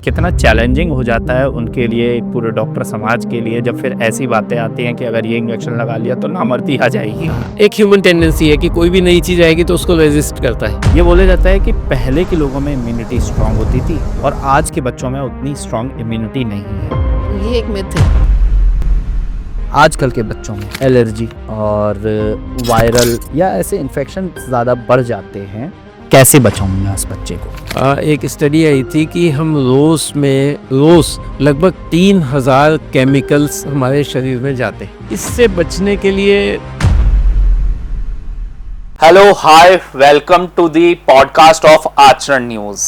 कितना चैलेंजिंग हो जाता है उनके लिए, पूरे डॉक्टर समाज के लिए, जब फिर ऐसी बातें आती हैं कि अगर ये इंजेक्शन लगा लिया तो नामर्दी आ जाएगी। एक ह्यूमन टेंडेंसी है कि कोई भी नई चीज़ आएगी तो उसको रेजिस्ट करता है। ये बोला जाता है कि पहले के लोगों में इम्यूनिटी स्ट्रांग होती थी और आज के बच्चों में उतनी स्ट्रांग इम्यूनिटी नहीं है। ये एक मिथ है। आजकल के बच्चों में एलर्जी और वायरल या ऐसे इन्फेक्शन ज़्यादा बढ़ जाते हैं। कैसे बचाऊंगा उस बच्चे को? एक स्टडी आई थी कि हम रोज लगभग 3000 केमिकल्स हमारे शरीर में जाते हैं। इससे बचने के लिए hello hi, welcome to the podcast of Aacharan news.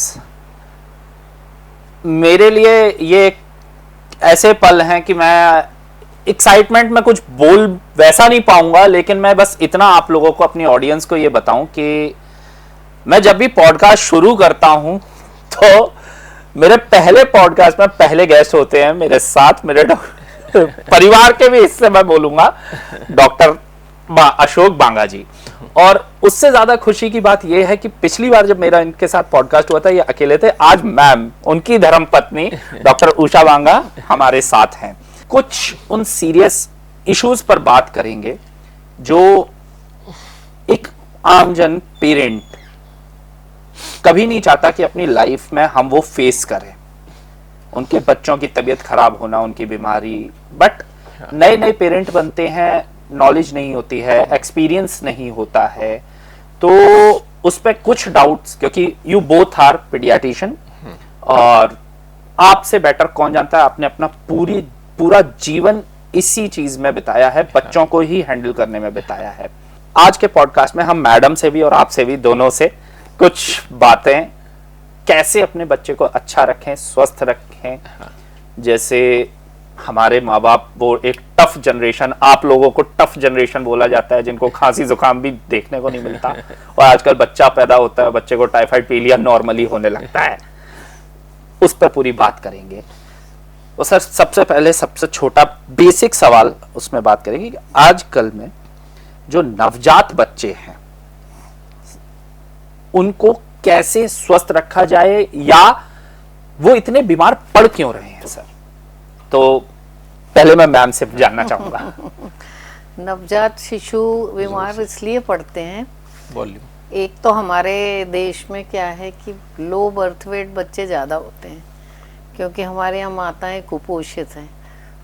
मेरे लिए ये ऐसे पल हैं कि मैं एक्साइटमेंट में कुछ बोल वैसा नहीं पाऊंगा, लेकिन मैं बस इतना आप लोगों को, अपनी ऑडियंस को ये बताऊं कि मैं जब भी पॉडकास्ट शुरू करता हूं तो मेरे पहले पॉडकास्ट में पहले गेस्ट होते हैं मेरे साथ, मेरे परिवार के भी हिस्से मैं बोलूंगा, डॉक्टर अशोक बांगा जी। और उससे ज्यादा खुशी की बात यह है कि पिछली बार जब मेरा इनके साथ पॉडकास्ट हुआ था ये अकेले थे, आज मैम, उनकी धर्मपत्नी डॉक्टर उषा बांगा हमारे साथ हैं। कुछ उन सीरियस इश्यूज पर बात करेंगे जो एक आमजन पेरेंट कभी नहीं चाहता कि अपनी लाइफ में हम वो फेस करें। उनके बच्चों की तबीयत खराब होना, उनकी बीमारी, बट नए नए पेरेंट बनते हैं, नॉलेज नहीं होती है, एक्सपीरियंस नहीं होता है, तो उस पर कुछ डाउट्स, क्योंकि यू बोथ आर पीडियाट्रिशियन और आपसे बेटर कौन जानता है, आपने अपना पूरा जीवन इसी चीज में बिताया है, बच्चों को ही हैंडल करने में बिताया है। आज के पॉडकास्ट में हम मैडम से भी और आपसे भी, दोनों से कुछ बातें, कैसे अपने बच्चे को अच्छा रखें, स्वस्थ रखें। जैसे हमारे माँ बाप, वो एक टफ जनरेशन, आप लोगों को टफ जनरेशन बोला जाता है, जिनको खांसी जुकाम भी देखने को नहीं मिलता, और आजकल बच्चा पैदा होता है, बच्चे को टाइफाइड पीलिया नॉर्मली होने लगता है। उस पर पूरी बात करेंगे। तो सर, सबसे पहले सबसे छोटा बेसिक सवाल उसमें बात करेंगे कि आजकल में जो नवजात बच्चे हैं उनको कैसे स्वस्थ रखा जाए, या वो इतने बीमार पड़ क्यों रहे हैं सर? तो पहले मैं मैम से जानना चाहूंगा। नवजात शिशु बीमार इसलिए पड़ते हैं, वॉल्यूम, एक तो हमारे देश में क्या है कि लो बर्थ वेट बच्चे ज़्यादा होते हैं, क्योंकि हमारे यहाँ माताएं कुपोषित हैं,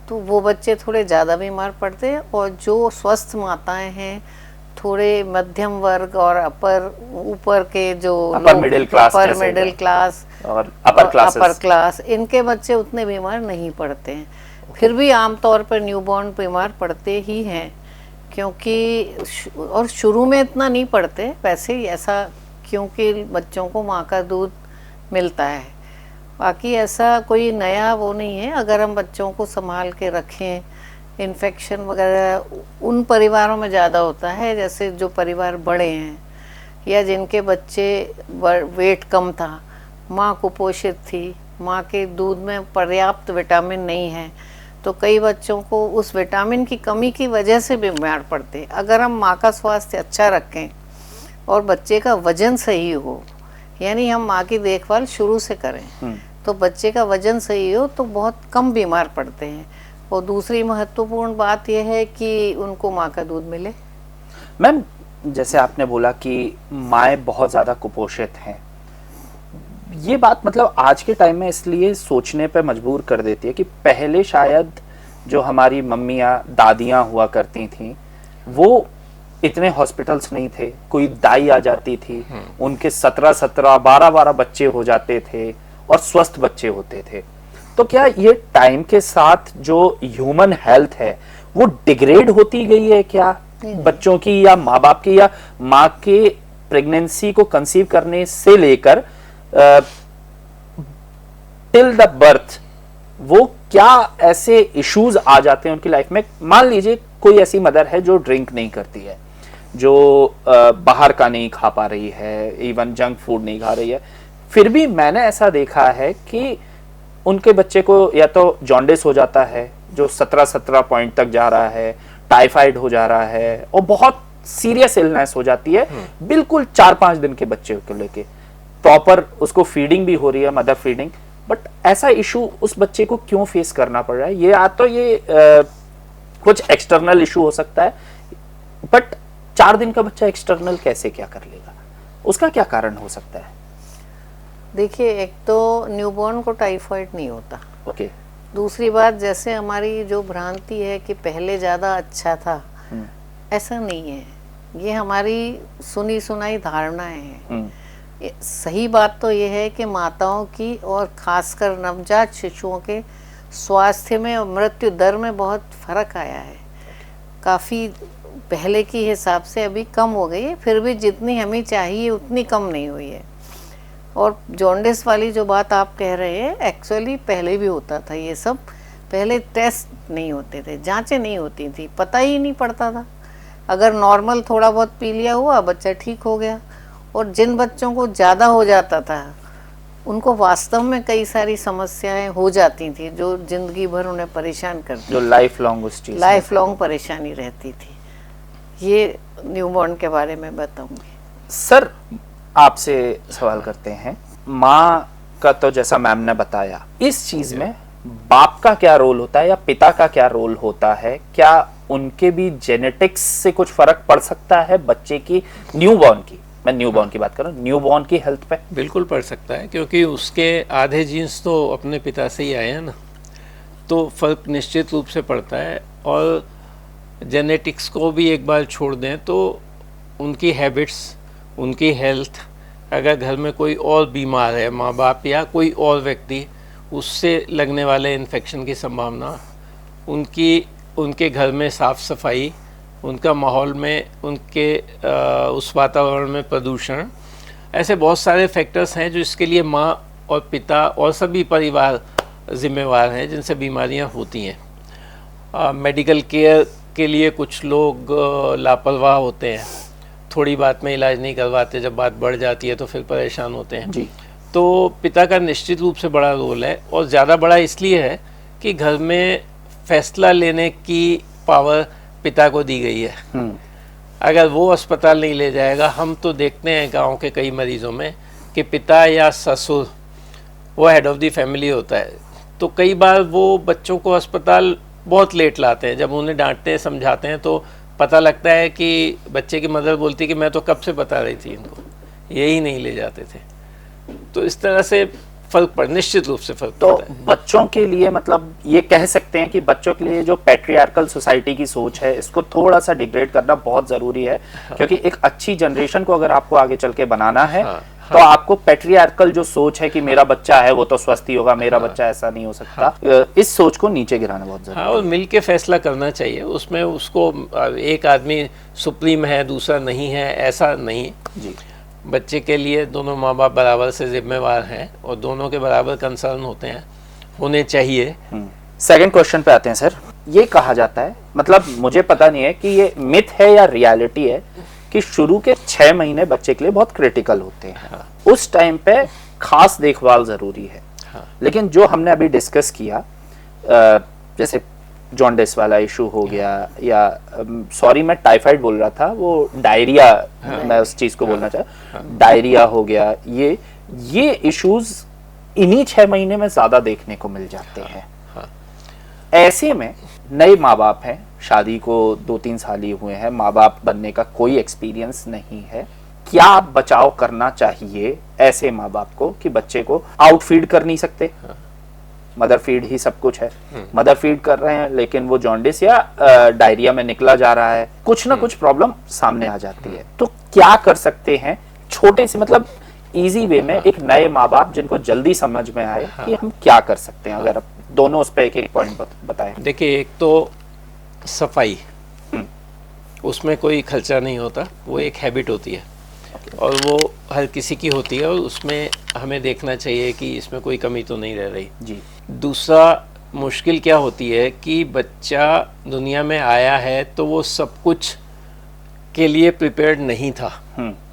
तो वो बच्चे थोड़े ज़्यादा बीमार पड़ते हैं। और जो स्वस्थ माताएं हैं, थोड़े मध्यम वर्ग और ऊपर के जो अपर मिडिल क्लास और अपर क्लास, इनके बच्चे उतने बीमार नहीं पड़ते हैं। फिर भी आमतौर पर न्यूबॉर्न बीमार पड़ते ही हैं, क्योंकि और शुरू में इतना नहीं पड़ते वैसे ही, ऐसा क्योंकि बच्चों को माँ का दूध मिलता है। बाकी ऐसा कोई नया वो नहीं है, अगर हम बच्चों को संभाल के रखें। इन्फेक्शन वगैरह उन परिवारों में ज़्यादा होता है, जैसे जो परिवार बड़े हैं या जिनके बच्चे वेट कम था, माँ कुपोषित थी, माँ के दूध में पर्याप्त विटामिन नहीं है, तो कई बच्चों को उस विटामिन की कमी की वजह से बीमार पड़ते हैं। अगर हम माँ का स्वास्थ्य अच्छा रखें और बच्चे का वजन सही हो, यानी हम माँ की देखभाल शुरू से करें, तो बच्चे का वजन सही हो तो बहुत कम बीमार पड़ते हैं। और दूसरी महत्वपूर्ण बात यह है कि उनको माँ का दूध मिले। मैम, जैसे आपने बोला कि माएँ बहुत ज़्यादा कुपोषित हैं, ये बात मतलब आज के टाइम में इसलिए सोचने पे मजबूर कर देती है कि पहले शायद जो हमारी मम्मियाँ दादियाँ हुआ करती थीं, वो इतने हॉस्पिटल्स नहीं थे, कोई दाई आ जाती थी, उनके 17-17, 12-12 बच्चे हो जाते थे और स्वस्थ बच्चे होते थे। तो क्या ये टाइम के साथ जो ह्यूमन हेल्थ है वो डिग्रेड होती गई है क्या, बच्चों की या माँ बाप की, या माँ के प्रेगनेंसी को कंसीव करने से लेकर टिल द बर्थ, वो क्या ऐसे इश्यूज आ जाते हैं उनकी लाइफ में? मान लीजिए कोई ऐसी मदर है जो ड्रिंक नहीं करती है, जो बाहर का नहीं खा पा रही है, इवन जंक फूड नहीं खा रही है, फिर भी मैंने ऐसा देखा है कि उनके बच्चे को या तो जॉन्डिस हो जाता है जो 17 पॉइंट तक जा रहा है, टाइफाइड हो जा रहा है, और बहुत सीरियस इलनेस हो जाती है बिल्कुल 4-5 दिन के बच्चे को लेके। प्रॉपर उसको फीडिंग भी हो रही है, मदर फीडिंग, बट ऐसा इशू उस बच्चे को क्यों फेस करना पड़ रहा है? ये या तो ये कुछ एक्सटर्नल इशू हो सकता है, बट 4 दिन का बच्चा एक्सटर्नल कैसे क्या कर लेगा? उसका क्या कारण हो सकता है? देखिए, एक तो न्यूबॉर्न को टाइफाइड नहीं होता। ओके। दूसरी बात, जैसे हमारी जो भ्रांति है कि पहले ज़्यादा अच्छा था, ऐसा नहीं है। ये हमारी सुनी सुनाई धारणाएं हैं। सही बात तो ये है कि माताओं की और खासकर नवजात शिशुओं के स्वास्थ्य में और मृत्यु दर में बहुत फर्क आया है। काफ़ी पहले की हिसाब से अभी कम हो गई है, फिर भी जितनी हमें चाहिए उतनी कम नहीं हुई है। और जॉन्डिस वाली जो बात आप कह रहे हैं, एक्चुअली पहले भी होता था ये सब। पहले टेस्ट नहीं होते थे, जांचें नहीं होती थी, पता ही नहीं पड़ता था। अगर नॉर्मल थोड़ा बहुत पी लिया हुआ, बच्चा ठीक हो गया। और जिन बच्चों को ज़्यादा हो जाता था उनको वास्तव में कई सारी समस्याएं हो जाती थी जो जिंदगी भर उन्हें परेशान करती, जो लाइफ लॉन्ग उस चीज लाइफ लॉन्ग परेशानी रहती थी। ये न्यूबॉर्न के बारे में बताऊंगी। सर, आपसे सवाल करते हैं, माँ का तो जैसा मैम ने बताया, इस चीज में बाप का क्या रोल होता है या पिता का क्या रोल होता है? क्या उनके भी जेनेटिक्स से कुछ फर्क पड़ सकता है बच्चे की, न्यूबॉर्न की, मैं न्यूबॉर्न की बात कर रहा हूँ, न्यूबॉर्न की हेल्थ पे? बिल्कुल पड़ सकता है, क्योंकि उसके आधे जीन्स तो अपने पिता से ही आए हैं ना, तो फर्क निश्चित रूप से पड़ता है। और जेनेटिक्स को भी एक बार छोड़ दें तो उनकी हैबिट्स, उनकी हेल्थ, अगर घर में कोई और बीमार है, माँ बाप या कोई और व्यक्ति, उससे लगने वाले इन्फेक्शन की संभावना, उनके घर में साफ़ सफाई, उनका माहौल में, उनके उस वातावरण में प्रदूषण, ऐसे बहुत सारे फैक्टर्स हैं जो इसके लिए माँ और पिता और सभी परिवार जिम्मेवार हैं, जिनसे बीमारियां होती हैं। मेडिकल केयर के लिए कुछ लोग लापरवाह होते हैं, थोड़ी बात में इलाज नहीं करवाते, जब बात बढ़ जाती है तो फिर परेशान होते हैं जी। तो पिता का निश्चित रूप से बड़ा रोल है, और ज़्यादा बड़ा इसलिए है कि घर में फैसला लेने की पावर पिता को दी गई है। अगर वो अस्पताल नहीं ले जाएगा, हम तो देखते हैं गांव के कई मरीजों में कि पिता या ससुर वो हेड ऑफ द फैमिली होता है, तो कई बार वो बच्चों को अस्पताल बहुत लेट लाते हैं। जब उन्हें डांटते हैं, समझाते हैं, तो पता लगता है कि बच्चे की मदर बोलती है कि मैं तो कब से बता रही थी इनको, यही नहीं ले जाते थे। तो इस तरह से फर्क पड़, निश्चित रूप से फर्क तो पड़ता है। बच्चों के लिए, मतलब ये कह सकते हैं कि बच्चों के लिए जो पैट्रियार्कल सोसाइटी की सोच है, इसको थोड़ा सा डिग्रेड करना बहुत जरूरी है। क्योंकि एक अच्छी जनरेशन को अगर आपको आगे चल के बनाना है, तो आपको पैट्रियार्कल जो सोच है कि मेरा बच्चा है वो तो स्वस्थ ही होगा, मेरा बच्चा ऐसा नहीं हो सकता, इस सोच को नीचे गिराना बहुत जरूरी है। और मिल के फैसला करना चाहिए। उसमें उसको एक आदमी सुप्रीम है, दूसरा नहीं है, ऐसा नहीं जी। बच्चे के लिए दोनों माँ बाप बराबर से जिम्मेवार हैं और दोनों के बराबर कंसर्न होने चाहिए। सेकंड क्वेश्चन पे आते हैं सर। ये कहा जाता है, मतलब मुझे पता नहीं है कि ये मिथ है या रियलिटी है, कि शुरू के 6 महीने बच्चे के लिए बहुत क्रिटिकल होते हैं। हाँ। उस टाइम पे खास देखभाल जरूरी है। हाँ। लेकिन जो हमने अभी डिस्कस किया, जैसे जॉन्डिस वाला इशू हो गया, या सॉरी मैं टाइफाइड बोल रहा था, वो डायरिया, मैं उस चीज को बोलना चाहा, डायरिया हो गया, ये इश्यूज इन्हीं 6 महीने में ज्यादा देखने को मिल जाते हैं। ऐसे में नए माँ बाप हैं, शादी को 2-3 साल ही हुए हैं, माँ बाप बनने का कोई एक्सपीरियंस नहीं है, क्या बचाव करना चाहिए ऐसे माँ बाप को कि बच्चे को आउटफीड कर नहीं सकते, मदर फीड ही सब कुछ है, मदर फीड कर रहे हैं लेकिन वो जॉन्डिस या डायरिया में निकला जा रहा है, कुछ ना कुछ प्रॉब्लम सामने आ जाती है, तो क्या कर सकते हैं छोटे से, मतलब इजी वे में, एक नए माँ बाप जिनको जल्दी समझ में आए कि हम क्या कर सकते हैं? अगर आप दोनों उस पर एक पॉइंट बताएं। देखिए, एक तो सफाई, उसमें कोई खर्चा नहीं होता, वो एक हैबिट होती है और वो हर किसी की होती है, और उसमें हमें देखना चाहिए कि इसमें कोई कमी तो नहीं रह रही जी। दूसरा मुश्किल क्या होती है कि बच्चा दुनिया में आया है तो वो सब कुछ के लिए प्रिपेयर्ड नहीं था,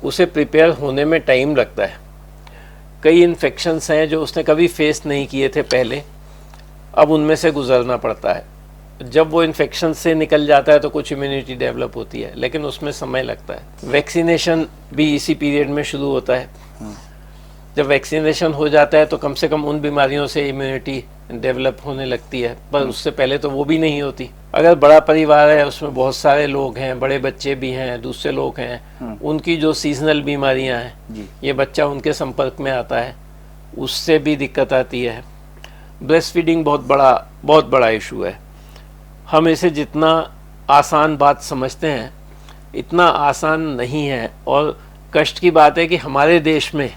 उसे प्रिपेयर होने में टाइम लगता है। कई इन्फेक्शंस हैं जो उसने कभी फेस नहीं किए थे पहले, अब उनमें से गुजरना पड़ता है। जब वो इन्फेक्शन से निकल जाता है तो कुछ इम्यूनिटी डेवलप होती है, लेकिन उसमें समय लगता है। वैक्सीनेशन भी इसी पीरियड में शुरू होता है। जब वैक्सीनेशन हो जाता है तो कम से कम उन बीमारियों से इम्यूनिटी डेवलप होने लगती है, पर उससे पहले तो वो भी नहीं होती। अगर बड़ा परिवार है, उसमें बहुत सारे लोग हैं, बड़े बच्चे भी हैं, दूसरे लोग हैं, उनकी जो सीजनल बीमारियां हैं, ये बच्चा उनके संपर्क में आता है, उससे भी दिक्कत आती है। ब्रेस्ट फीडिंग बहुत बड़ा इशू है। हम इसे जितना आसान बात समझते हैं इतना आसान नहीं है, और कष्ट की बात है कि हमारे देश में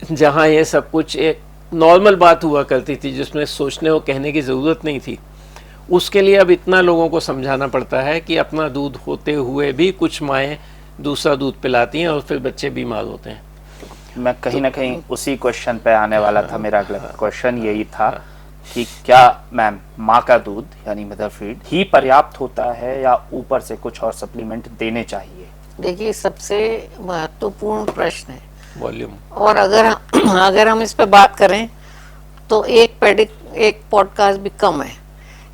जहाँ ये सब कुछ एक नॉर्मल बात हुआ करती थी, जिसमें सोचने और कहने की ज़रूरत नहीं थी, उसके लिए अब इतना लोगों को समझाना पड़ता है कि अपना दूध होते हुए भी कुछ माएँ दूसरा दूध पिलाती हैं और फिर बच्चे बीमार होते हैं। मैं कहीं ना कहीं उसी क्वेश्चन पे आने वाला था। मेरा अगला क्वेश्चन यही था कि क्या मैम माँ का दूध यानी मदर फीड ही पर्याप्त होता है या ऊपर से कुछ और सप्लीमेंट देने चाहिए? देखिए, सबसे महत्वपूर्ण प्रश्न है वॉल्यूम। और अगर हम इस पे बात करें तो एक पॉडकास्ट भी कम है।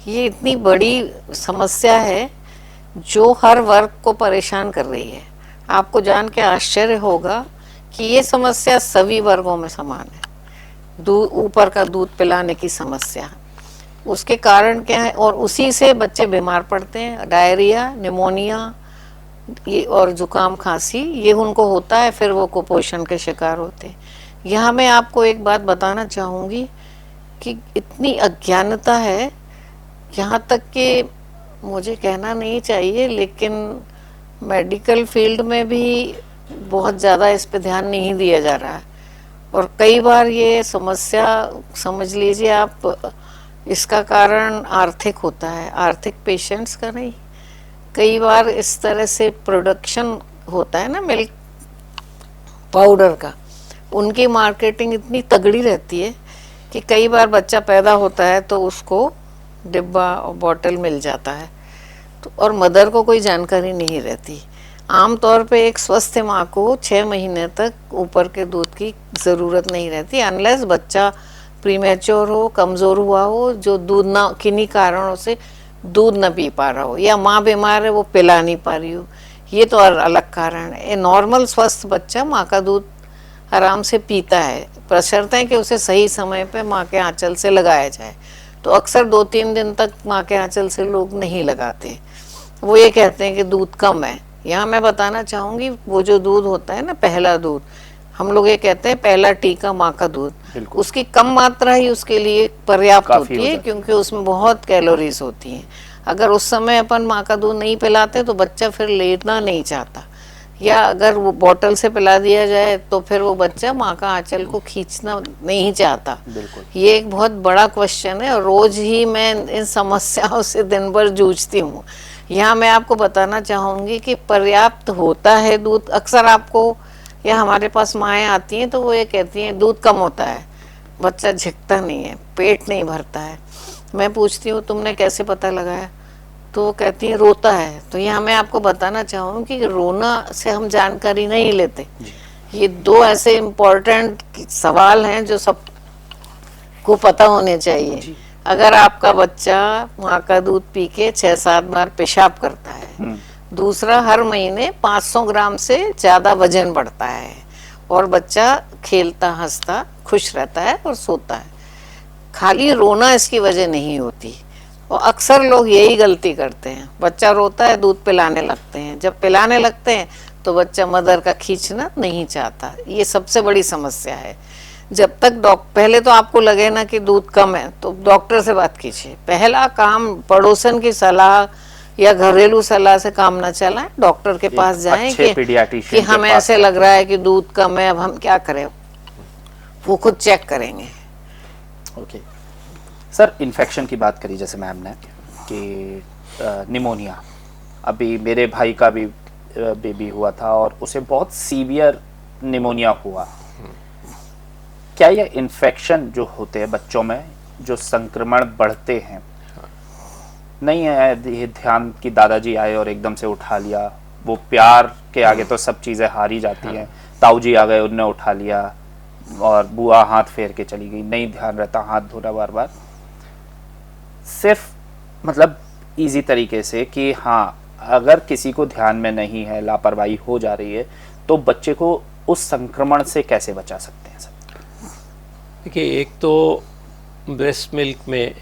ये इतनी बड़ी समस्या है जो हर वर्ग को परेशान कर रही है। आपको जान के आश्चर्य होगा कि ये समस्या सभी वर्गों में समान है। ऊपर का दूध पिलाने की समस्या, उसके कारण क्या है, और उसी से बच्चे बीमार पड़ते हैं। डायरिया, निमोनिया ये और जुकाम खांसी ये उनको होता है, फिर वो कुपोषण के शिकार होते हैं। यहाँ मैं आपको एक बात बताना चाहूँगी कि इतनी अज्ञानता है, यहाँ तक कि मुझे कहना नहीं चाहिए, लेकिन मेडिकल फील्ड में भी बहुत ज़्यादा इस पे ध्यान नहीं दिया जा रहा है। और कई बार ये समस्या समझ लीजिए आप, इसका कारण आर्थिक होता है, आर्थिक पेशेंट्स का नहीं। कई बार इस तरह से प्रोडक्शन होता है ना मिल्क पाउडर का, उनकी मार्केटिंग इतनी तगड़ी रहती है कि कई बार बच्चा पैदा होता है तो उसको डिब्बा और बॉटल मिल जाता है, तो और मदर को कोई जानकारी नहीं रहती। आमतौर पे एक स्वस्थ माँ को 6 महीने तक ऊपर के दूध की ज़रूरत नहीं रहती, अनलेस बच्चा प्रीमेच्योर हो, कमज़ोर हुआ हो, जो दूध ना किन्हीं कारणों से दूध न पी पा रहा हो, या माँ बीमार है वो पिला नहीं पा रही हो, ये तो अलग कारण है। नॉर्मल स्वस्थ बच्चा माँ का दूध आराम से पीता है, बशर्ते है कि उसे सही समय पे माँ के आंचल से लगाया जाए। तो अक्सर 2-3 दिन तक माँ के आंचल से लोग नहीं लगाते, वो ये कहते हैं कि दूध कम है। यहाँ मैं बताना चाहूँगी, वो जो दूध होता है ना, पहला दूध, हम लोग ये कहते हैं पहला टीका माँ का दूध, उसकी कम मात्रा ही उसके लिए पर्याप्त होती है, क्योंकि उसमें बहुत कैलोरीज होती हैं। अगर उस समय अपन माँ का दूध नहीं पिलाते तो बच्चा फिर लेना नहीं चाहता, या अगर वो बोतल से पिला दिया जाए तो फिर वो बच्चा माँ का आंचल को खींचना नहीं चाहता। ये एक बहुत बड़ा क्वेश्चन है, और रोज ही मैं इन समस्याओं से दिन भर जूझती हूँ। यहाँ मैं आपको बताना चाहूँगी कि पर्याप्त होता है दूध। अक्सर आपको या हमारे पास माएँ आती हैं तो वो ये कहती हैं दूध कम होता है, बच्चा झिकता नहीं है, पेट नहीं भरता है। मैं पूछती हूँ तुमने कैसे पता लगाया, तो वो कहती है रोता है। तो यहाँ मैं आपको बताना चाहूँ कि रोना से हम जानकारी नहीं लेते। ये 2 ऐसे इम्पोर्टेंट सवाल हैं जो सबको पता होने चाहिए। अगर आपका बच्चा माँ का दूध पी के 6-7 बार पेशाब करता है, दूसरा हर महीने 500 ग्राम से ज़्यादा वजन बढ़ता है, और बच्चा खेलता हंसता खुश रहता है और सोता है, खाली रोना इसकी वजह नहीं होती। और अक्सर लोग यही गलती करते हैं, बच्चा रोता है दूध पिलाने लगते हैं, जब पिलाने लगते हैं तो बच्चा मदर का खींचना नहीं चाहता। ये सबसे बड़ी समस्या है। जब तक पहले तो आपको लगे ना कि दूध कम है तो डॉक्टर से बात कीजिए। पहला काम, पड़ोसन की सलाह या घरेलू सलाह से काम ना चलाएं, डॉक्टर के पास जाएं कि हमें ऐसे लग रहा है कि दूध कम है, अब हम क्या करें, वो खुद चेक करेंगे। ओके सर, इन्फेक्शन की बात करी जैसे मैम ने कि निमोनिया, अभी मेरे भाई का भी बेबी हुआ था और उसे बहुत सीवियर निमोनिया हुआ। क्या ये इन्फेक्शन जो होते हैं बच्चों में, जो संक्रमण बढ़ते हैं, नहीं है ये ध्यान कि दादाजी आए और एकदम से उठा लिया, वो प्यार के आगे तो सब चीज़ें हारी जाती हैं। ताऊ जी आ गए, उनने उठा लिया, और बुआ हाथ फेर के चली गई, नहीं ध्यान रहता, हाथ धोना बार बार। सिर्फ मतलब इजी तरीके से कि हाँ, अगर किसी को ध्यान में नहीं है, लापरवाही हो जा रही है, तो बच्चे को उस संक्रमण से कैसे बचा सकते हैं? देखिए, एक तो ब्रेस्ट मिल्क में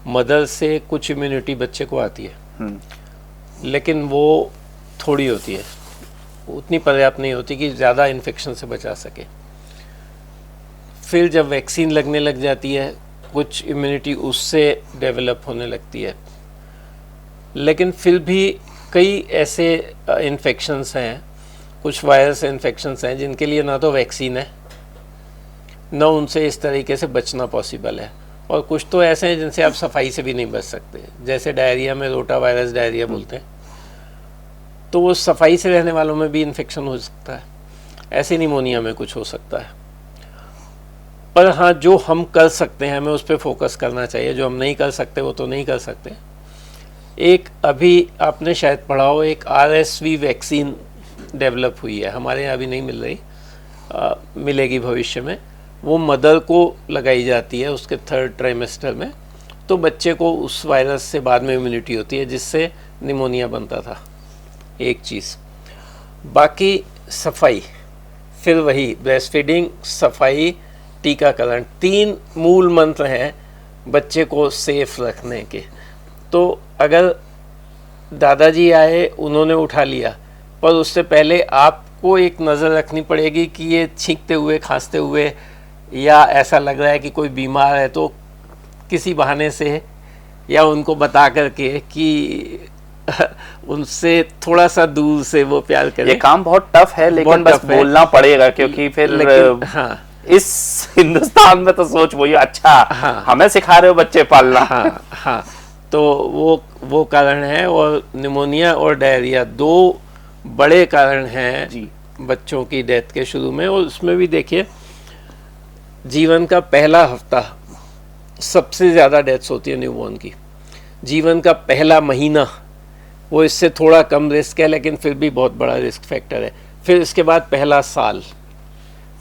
मदर से कुछ इम्यूनिटी बच्चे को आती है, लेकिन वो थोड़ी होती है, उतनी पर्याप्त नहीं होती कि ज़्यादा इन्फेक्शन से बचा सके। फिर जब वैक्सीन लगने लग जाती है, कुछ इम्यूनिटी उससे डेवलप होने लगती है, लेकिन फिर भी कई ऐसे इन्फेक्शंस हैं, कुछ वायरस इन्फेक्शंस हैं जिनके लिए ना तो वैक्सीन है, ना उनसे इस तरीके से बचना पॉसिबल है, और कुछ तो ऐसे हैं जिनसे आप सफाई से भी नहीं बच सकते। जैसे डायरिया में रोटा वायरस डायरिया बोलते हैं, तो वो सफाई से रहने वालों में भी इन्फेक्शन हो सकता है। ऐसे निमोनिया में कुछ हो सकता है। पर हाँ, जो हम कर सकते हैं हमें उस पर फोकस करना चाहिए, जो हम नहीं कर सकते वो तो नहीं कर सकते। एक अभी आपने शायद पढ़ा हो, एक RSV वैक्सीन डेवलप हुई है, हमारे यहाँ अभी नहीं मिल रही, मिलेगी भविष्य में। वो मदर को लगाई जाती है उसके 3rd ट्राइमेस्टर में, तो बच्चे को उस वायरस से बाद में इम्यूनिटी होती है जिससे निमोनिया बनता था। एक चीज़, बाकी सफाई, फिर वही ब्रेस्ट फीडिंग, सफाई, टीकाकरण, 3 मूल मंत्र हैं बच्चे को सेफ रखने के। तो अगर दादाजी आए, उन्होंने उठा लिया, पर उससे पहले आपको एक नज़र रखनी पड़ेगी कि ये छींकते हुए, खांसते हुए, या ऐसा लग रहा है कि कोई बीमार है, तो किसी बहाने से या उनको बता करके कि उनसे थोड़ा सा दूर से वो प्यार करें। ये काम बहुत टफ है, लेकिन बस बोलना पड़ेगा, क्योंकि फिर हाँ, इस हिंदुस्तान में तो सोच वही, अच्छा हाँ, हमें सिखा रहे हो बच्चे पालना। हाँ, तो वो कारण है। और निमोनिया और डायरिया 2 बड़े कारण हैं जी बच्चों की डेथ के शुरू में। और उसमें भी देखिए, जीवन का पहला हफ्ता सबसे ज़्यादा डेथ्स होती है न्यूबॉर्न की। जीवन का पहला महीना वो इससे थोड़ा कम रिस्क है, लेकिन फिर भी बहुत बड़ा रिस्क फैक्टर है। फिर इसके बाद पहला साल,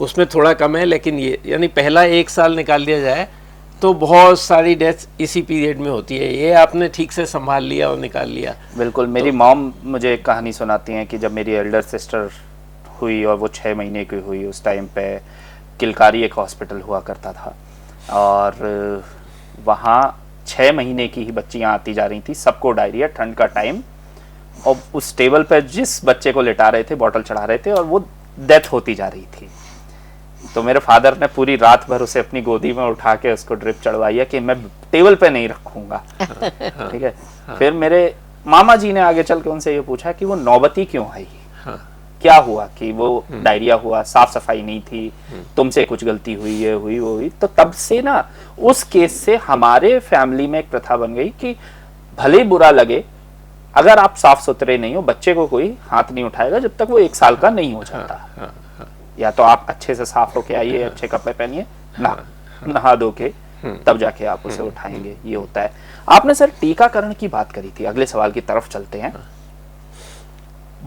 उसमें थोड़ा कम है, लेकिन ये यानी पहला 1 साल निकाल दिया जाए तो बहुत सारी डेथ्स इसी पीरियड में होती है। ये आपने ठीक से संभाल लिया और निकाल लिया। बिल्कुल। मेरी मॉम मुझे एक कहानी सुनाती हैं कि जब मेरी एल्डर सिस्टर हुई और वो 6 महीने की हुई, उस टाइम पे किलकारी एक हॉस्पिटल हुआ करता था, और वहाँ 6 महीने की ही बच्चियाँ आती जा रही थी, सबको डायरिया, ठंड का टाइम, और उस टेबल पर जिस बच्चे को लिटा रहे थे, बॉटल चढ़ा रहे थे, और वो डेथ होती जा रही थी। तो मेरे फादर ने पूरी रात भर उसे अपनी गोदी में उठा के उसको ड्रिप चढ़वाई है कि मैं टेबल पे नहीं रखूंगा। ठीक है। फिर मेरे मामा जी ने आगे चल के उनसे ये पूछा कि वो नौबती क्यों आई, क्या हुआ, कि वो डायरिया हुआ, साफ सफाई नहीं थी, तुमसे कुछ गलती हुई, ये हुई, वो हुई। तो तब से ना उस केस से हमारे फैमिली में एक प्रथा बन गई कि भले बुरा लगे, अगर आप साफ सुथरे नहीं हो, बच्चे को कोई हाथ नहीं उठाएगा जब तक वो 1 साल का नहीं हो जाता। या तो आप अच्छे से साफ होके आइए, अच्छे कपड़े पहनिए, नहा धो के, तब जाके आप उसे उठाएंगे। ये होता है। आपने सर टीकाकरण की बात करी थी, अगले सवाल की तरफ चलते हैं।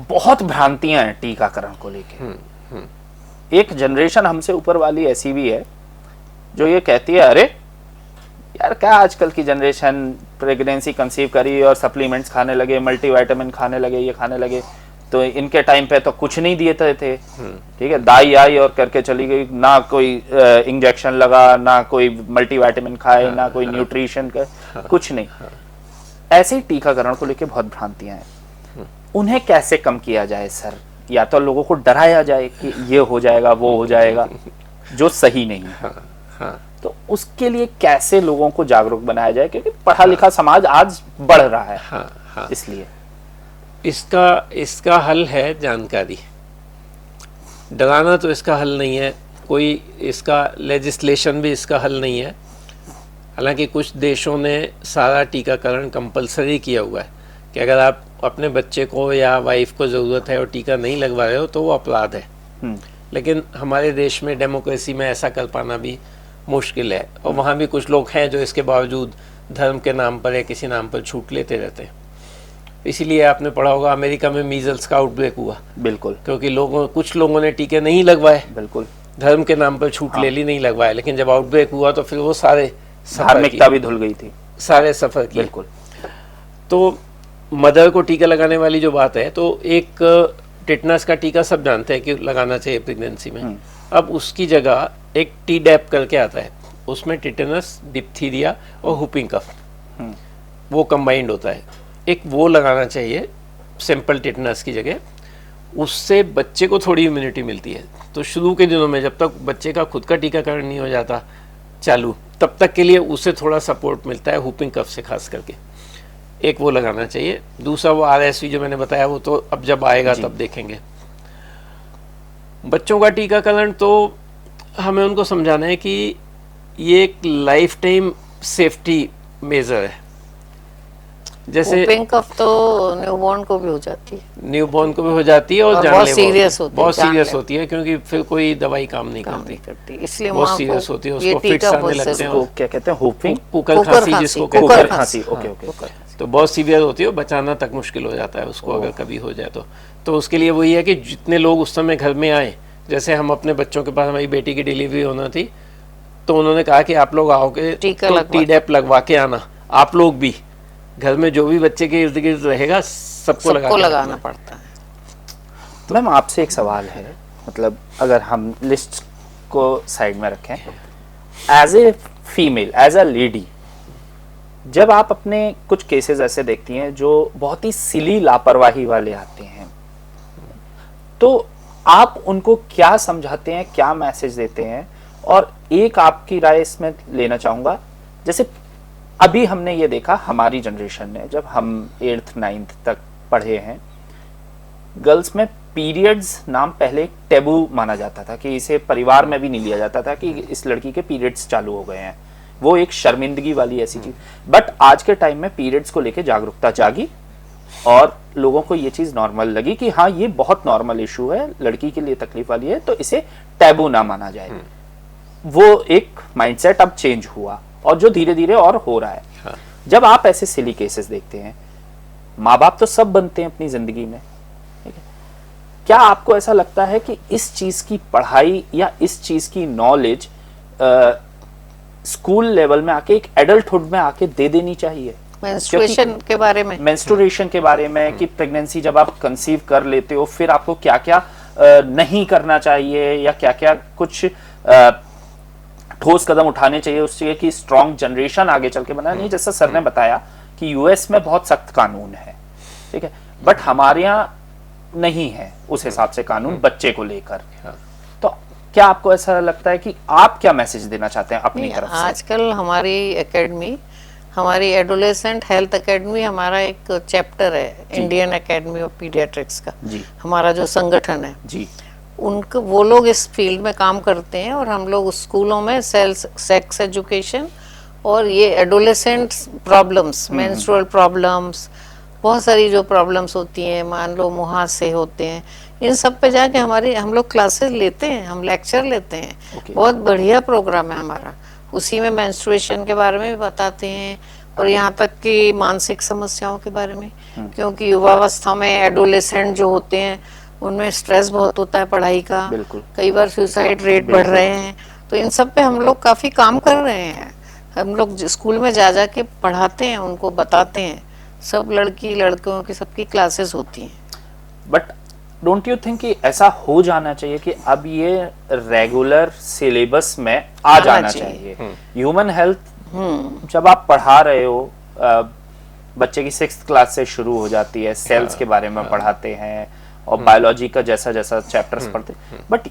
बहुत भ्रांतियां हैं टीकाकरण को लेके। एक जनरेशन हमसे ऊपर वाली ऐसी भी है जो ये कहती है, अरे यार क्या आजकल की जनरेशन प्रेगनेंसी कंसीव करी और सप्लीमेंट्स खाने लगे, मल्टीविटामिन खाने लगे, ये खाने लगे, तो इनके टाइम पे तो कुछ नहीं दिए थे। ठीक है, दाई आई और करके चली गई, ना कोई इंजेक्शन लगा, ना कोई मल्टीविटामिन खाए, ना कोई न्यूट्रिशन का, कुछ नहीं। ऐसे ही टीकाकरण को लेके बहुत भ्रांतियां हैं। उन्हें कैसे कम किया जाए सर? या तो लोगों को डराया जाए कि ये हो जाएगा, वो हो जाएगा, जो सही नहीं है। तो उसके लिए कैसे लोगों को जागरूक बनाया जाए, क्योंकि पढ़ा लिखा समाज आज बढ़ रहा है। इसलिए इसका हल है जानकारी। डराना तो इसका हल नहीं है, कोई इसका लेजिस्लेशन भी इसका हल नहीं है। हालांकि कुछ देशों ने सारा टीकाकरण कंपलसरी किया हुआ है कि अगर आप अपने बच्चे को या वाइफ को ज़रूरत है और टीका नहीं लगवा रहे हो तो वो अपराध है। लेकिन हमारे देश में डेमोक्रेसी में ऐसा कर पाना भी मुश्किल है, और वहाँ भी कुछ लोग हैं जो इसके बावजूद धर्म के नाम पर या किसी नाम पर छूट लेते रहते हैं। इसीलिए आपने पढ़ा होगा अमेरिका में मीजल्स का आउटब्रेक हुआ। बिल्कुल। क्योंकि कुछ लोगों ने टीके नहीं लगवाए, बिल्कुल, धर्म के नाम पर छूट ले ली, नहीं लगवाए। लेकिन जब आउटब्रेक हुआ तो फिर वो सारे धार्मिकता भी धुल गई थी, सारे सफर किए। बिल्कुल। तो मदर को टीका लगाने वाली जो बात है, तो एक टिटनस का टीका सब जानते हैं कि लगाना चाहिए प्रेगनेंसी में। अब उसकी जगह एक टी डैप करके आता है, उसमें टिटेनस, डिप्थीरिया और हुपिंग कफ वो कंबाइंड होता है, एक वो लगाना चाहिए सिंपल टिटेनस की जगह। उससे बच्चे को थोड़ी इम्यूनिटी मिलती है। तो शुरू के दिनों में जब तक बच्चे का खुद का टीकाकरण नहीं हो जाता चालू, तब तक के लिए उसे थोड़ा सपोर्ट मिलता है हुपिंग कफ से खास करके, एक वो लगाना चाहिए। दूसरा वो RSV जो मैंने बताया वो तो अब जब आएगा तब देखेंगे। बच्चों का टीकाकरण तो हमें उनको समझाना है कि ये एक लाइफ टाइम सेफ्टी मेजर है। जैसे whooping cough तो न्यूबॉर्न को भी हो जाती है, न्यूबॉर्न को भी हो जाती है और बहुत जानलेवा सीरियस होती है, बहुत सीरियस जानलेवा। होती है, क्योंकि फिर कोई दवाई काम नहीं काम करती, नहीं करती, इसलिए बहुत माँ सीरियस को होती है, ये उसको टीका फिट्स आने बहुत लगते जरूरी हैं। वो क्या कहते हैं, होपिंग, कुकर कुकर खांसी खांसी, जिसको कुकर कहते हैं, कुकर खांसी, ओके हाँ, ओके। कुकर। तो बहुत सीवियर होती है, बचाना तक मुश्किल हो जाता है उसको अगर कभी हो जाए तो उसके लिए वही है कि जितने लोग उस समय घर में आए, जैसे हम अपने बच्चों के पास, हमारी बेटी की डिलीवरी होना थी तो उन्होंने कहा कि आप लोग आओगे टीका तो लगवा टी डैप लगवा के आना, आप लोग भी घर में जो भी बच्चे के इर्द गिर्द रहेगा सबको सबको लगा लगाना पड़ता है। मैम आपसे एक सवाल है, मतलब अगर हम लिस्ट को साइड में रखें, as a female, as a lady, जब आप अपने कुछ केसेस ऐसे देखती हैं जो बहुत ही सिली लापरवाही वाले आते हैं, तो आप उनको क्या समझाते हैं, क्या मैसेज देते हैं? और एक आपकी राय इसमें लेना चाहूंगा, जैसे अभी हमने ये देखा हमारी जनरेशन ने, जब हम 8th 9th तक पढ़े हैं, गर्ल्स में पीरियड्स नाम पहले एक टैबू माना जाता था कि इसे परिवार में भी नहीं लिया जाता था कि इस लड़की के पीरियड्स चालू हो गए हैं, वो एक शर्मिंदगी वाली ऐसी चीज। बट आज के टाइम में पीरियड्स को लेके जागरूकता जागी और लोगों को ये चीज नॉर्मल लगी कि हाँ ये बहुत नॉर्मल इशू है, लड़की के लिए तकलीफ वाली है, तो इसे टैबू ना माना जाए। वो एक माइंडसेट अब चेंज हुआ और जो धीरे धीरे और हो रहा है। हाँ। जब आप ऐसे सिली केसेस देखते हैं, माँ बाप तो सब बनते हैं अपनी जिंदगी में, ठीक है, क्या आपको ऐसा लगता है कि इस चीज की पढ़ाई या इस चीज की नॉलेज स्कूल लेवल में आके, एक एडल्टहुड में आके दे देनी चाहिए? मेंस्ट्रुएशन के बारे में, मेंस्ट्रुएशन के बारे में कि प्रेगनेंसी जब आप कंसीव कर लेते हो फिर आपको क्या क्या नहीं करना चाहिए या क्या क्या कुछ ठोस कदम उठाने चाहिए उस चीज की स्ट्रॉन्ग जनरेशन आगे चल के बना नहीं। जैसा सर ने बताया कि यूएस में बहुत सख्त कानून है, ठीक है, बट हमारे यहाँ नहीं है उस हिसाब से कानून बच्चे को लेकर। तो क्या आपको ऐसा लगता है कि आप क्या मैसेज देना चाहते हैं अपनी तरफ से? आजकल हमारी एकेडमी, हमारी एडोलेसेंट हेल्थ एकेडमी, हमारा एक चैप्टर है इंडियन एकेडमी ऑफ पीडियाट्रिक्स का, जी हमारा जो संगठन है, जी, उनको वो लोग इस फील्ड में काम करते हैं और हम लोग स्कूलों में सेक्स एजुकेशन और ये एडोलेसेंट प्रॉब्लम्स, मेंस्ट्रुअल प्रॉब्लम्स, बहुत सारी जो प्रॉब्लम्स होती हैं, मान लो मुहासे होते हैं, इन सब पे जाके हम लोग क्लासेस लेते हैं, हम लेक्चर लेते हैं। बहुत बढ़िया प्रोग्राम है हमारा, उसी में मेंस्ट्रुएशन के बारे में भी बताते हैं और यहाँ तक कि मानसिक समस्याओं के बारे में, क्योंकि युवावस्था में एडोलेसेंट जो होते हैं उनमें स्ट्रेस बहुत होता है पढ़ाई का, कई बार सुसाइड रेट बढ़ रहे हैं, तो इन सब पे हम लोग काफी काम कर रहे हैं। हम लोग स्कूल में जा के पढ़ाते हैं, उनको बताते हैं, सब लड़की लड़कों की सबकी क्लासेस होती हैं। बट डोंट यू थिंक कि ऐसा हो जाना चाहिए कि अब ये रेगुलर सिलेबस में आ जाना चाहिए? ह्यूमन हेल्थ जब आप पढ़ा रहे हो, बच्चे की 6th क्लास से शुरू हो जाती है, सेल्स के बारे में पढ़ाते हैं और बायोलॉजी का जैसा जैसा चैप्टर्स पढ़ते, बट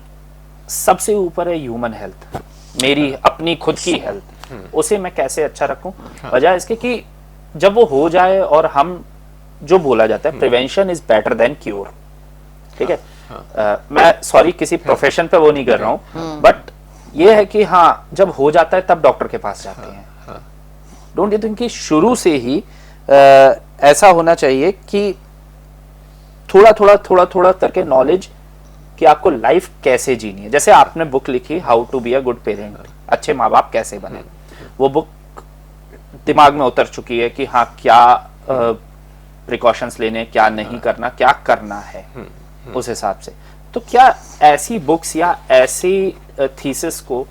सबसे ऊपर है ह्यूमन हेल्थ, मेरी अपनी खुद की हेल्थ, उसे मैं कैसे अच्छा रखूं। वजह इसके कि जब वो हो जाए, और हम जो बोला जाता है prevention is better than cure, ठीक है, मैं सॉरी किसी प्रोफेशन पे वो नहीं कर रहा हूं, बट ये है कि हाँ जब हो जाता है तब डॉक्टर के पास जाते हैं। डोंट यू थिंक कि शुरू से ही ऐसा होना चाहिए कि थोड़ा थोड़ा करके नॉलेज कि आपको लाइफ कैसे जीनी है? जैसे आपने बुक लिखी how to be a good parent, अच्छे माँ बाप कैसे बने, वो बुक दिमाग में उतर चुकी है कि हाँ क्या प्रिकॉशंस लेने, क्या नहीं करना, क्या करना है उस हिसाब से। तो क्या ऐसी बुक्स या ऐसी थीसिस को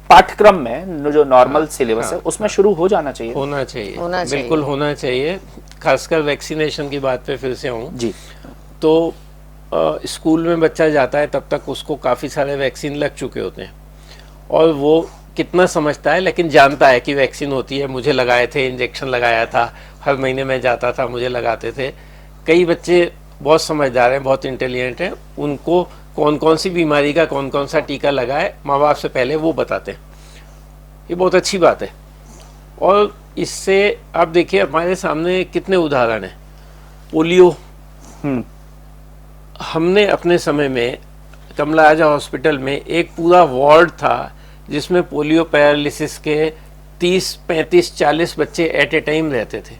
पाठ्यक्रम में जो नॉर्मल सिलेबस है उसमें शुरू हो जाना चाहिए? होना चाहिए, बिल्कुल होना चाहिए। खासकर वैक्सीनेशन की बात पे फिर से आऊं जी, तो स्कूल में बच्चा जाता है तब तक उसको काफ़ी सारे वैक्सीन लग चुके होते हैं और वो कितना समझता है, लेकिन जानता है कि वैक्सीन होती है, मुझे लगाए थे, इंजेक्शन लगाया था, हर महीने मैं जाता था, मुझे लगाते थे। कई बच्चे बहुत समझदार हैं, बहुत इंटेलिजेंट हैं, उनको कौन कौन सी बीमारी का कौन कौन सा टीका लगा है माँ बाप से पहले वो बताते हैं। ये बहुत अच्छी बात है। और इससे आप देखिए हमारे सामने कितने उदाहरण हैं। पोलियो, हमने अपने समय में कमला आजा हॉस्पिटल में एक पूरा वार्ड था जिसमें पोलियो पैरालिसिस के 30, 35, 40 बच्चे एट ए टाइम रहते थे।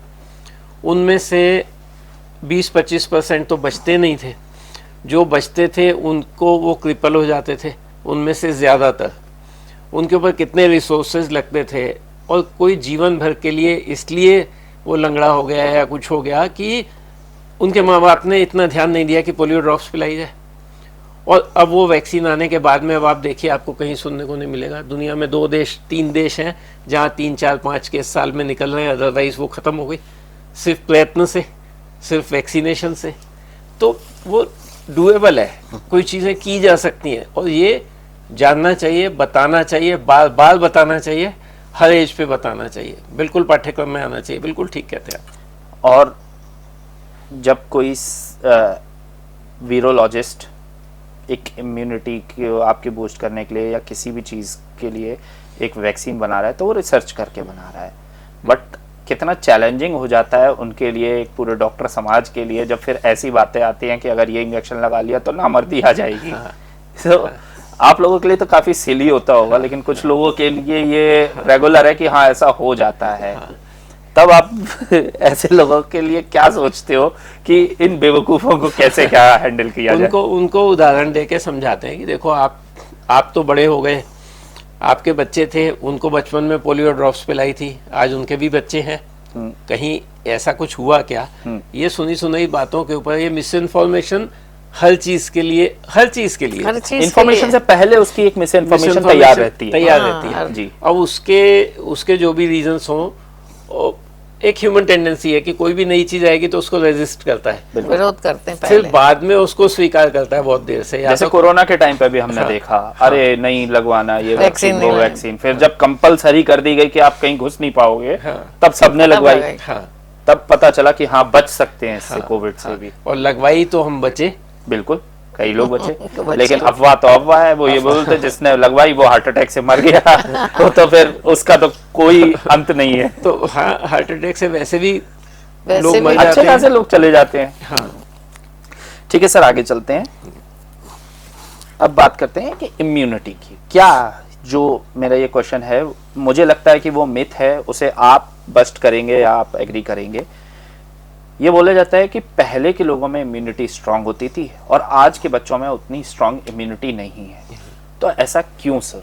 उनमें से 20-25% तो बचते नहीं थे, जो बचते थे उनको वो क्रिपल हो जाते थे। उनमें से ज़्यादातर उनके ऊपर कितने रिसोर्सेज लगते थे और कोई जीवन भर के लिए इसलिए वो लंगड़ा हो गया या कुछ हो गया कि उनके माँ बाप ने इतना ध्यान नहीं दिया कि पोलियो ड्रॉप्स पिलाई जाए। और अब वो वैक्सीन आने के बाद में अब आप देखिए आपको कहीं सुनने को नहीं मिलेगा। दुनिया में 2 देश 3 देश हैं जहाँ 3, 4, 5 केस साल में निकल रहे हैं, अदरवाइज वो ख़त्म हो गई सिर्फ प्रयत्न से, सिर्फ वैक्सीनेशन से। तो वो डूएबल है, कोई चीज़ें की जा सकती हैं और ये जानना चाहिए, बताना चाहिए, बार बार बताना चाहिए, हर एज पे बताना चाहिए, बिल्कुल पाठ्यक्रम में आना चाहिए। बिल्कुल ठीक कहते हैं आप। और जब कोई वीरोलॉजिस्ट एक इम्यूनिटी को आपके बूस्ट करने के लिए या किसी भी चीज़ के लिए एक वैक्सीन बना रहा है तो वो रिसर्च करके बना रहा है, बट कितना चैलेंजिंग हो जाता है उनके लिए, एक पूरे डॉक्टर समाज के लिए, जब फिर ऐसी बातें आती हैं कि अगर ये इंजेक्शन लगा लिया तो नामर्दी आ जाएगी। तो आप लोगों के लिए तो काफ़ी सिली होता होगा, लेकिन कुछ लोगों के लिए ये रेगुलर है कि हाँ ऐसा हो जाता है। तब आप ऐसे लोगों के लिए क्या सोचते हो कि इन बेवकूफ़ों को कैसे क्या हैंडल किया जाए? उनको उदाहरण देके समझाते हैं कि देखो आप तो बड़े हो गए, आपके बच्चे थे, उनको बचपन में पोलियो ड्रॉप्स पिलाई थी, आज उनके भी बच्चे हैं, कहीं ऐसा कुछ हुआ क्या? ये सुनी सुनाई बातों के ऊपर ये मिस इन्फॉर्मेशन हर चीज के लिए इंफॉर्मेशन से पहले उसकी एक मिस इन्फॉर्मेशन तैयार रहती है जी। अब उसके जो भी रीजंस हों, एक ह्यूमन टेंडेंसी है कि कोई भी नई चीज आएगी तो उसको रेजिस्ट करता है, विरोध करते हैं, फिर बाद में उसको स्वीकार करता है बहुत देर से। जैसे कोरोना के टाइम पे भी हमने देखा, अरे नहीं लगवाना ये वैक्सीन, वो वैक्सीन, फिर जब कंपलसरी कर दी गई कि आप कहीं घुस नहीं पाओगे, तब सबने लगवाई। तब पता चला कि हाँ बच सकते हैं इससे, कोविड से भी। और लगवाई तो हम बचे, बिल्कुल, कई लोग बचे, लेकिन अफवाह तो अफवाह है। वो ये बोलते जिसने लगवाई वो हार्ट अटैक से मर गया तो फिर उसका तो कोई अंत नहीं है। तो हाँ, हार्ट अटैक से वैसे भी लोग मर जाते हैं, अच्छे खासे लोग चले जाते हैं। हाँ ठीक है सर, आगे चलते हैं। अब बात करते हैं कि इम्यूनिटी की क्या, जो मेरा ये क्वेश्चन है, मुझे लगता है कि वो मिथ है, उसे आप बस्ट करेंगे या आप एग्री करेंगे। ये बोला जाता है कि पहले के लोगों में इम्यूनिटी स्ट्रांग होती थी और आज के बच्चों में उतनी स्ट्रांग इम्यूनिटी नहीं है, तो ऐसा क्यों सर?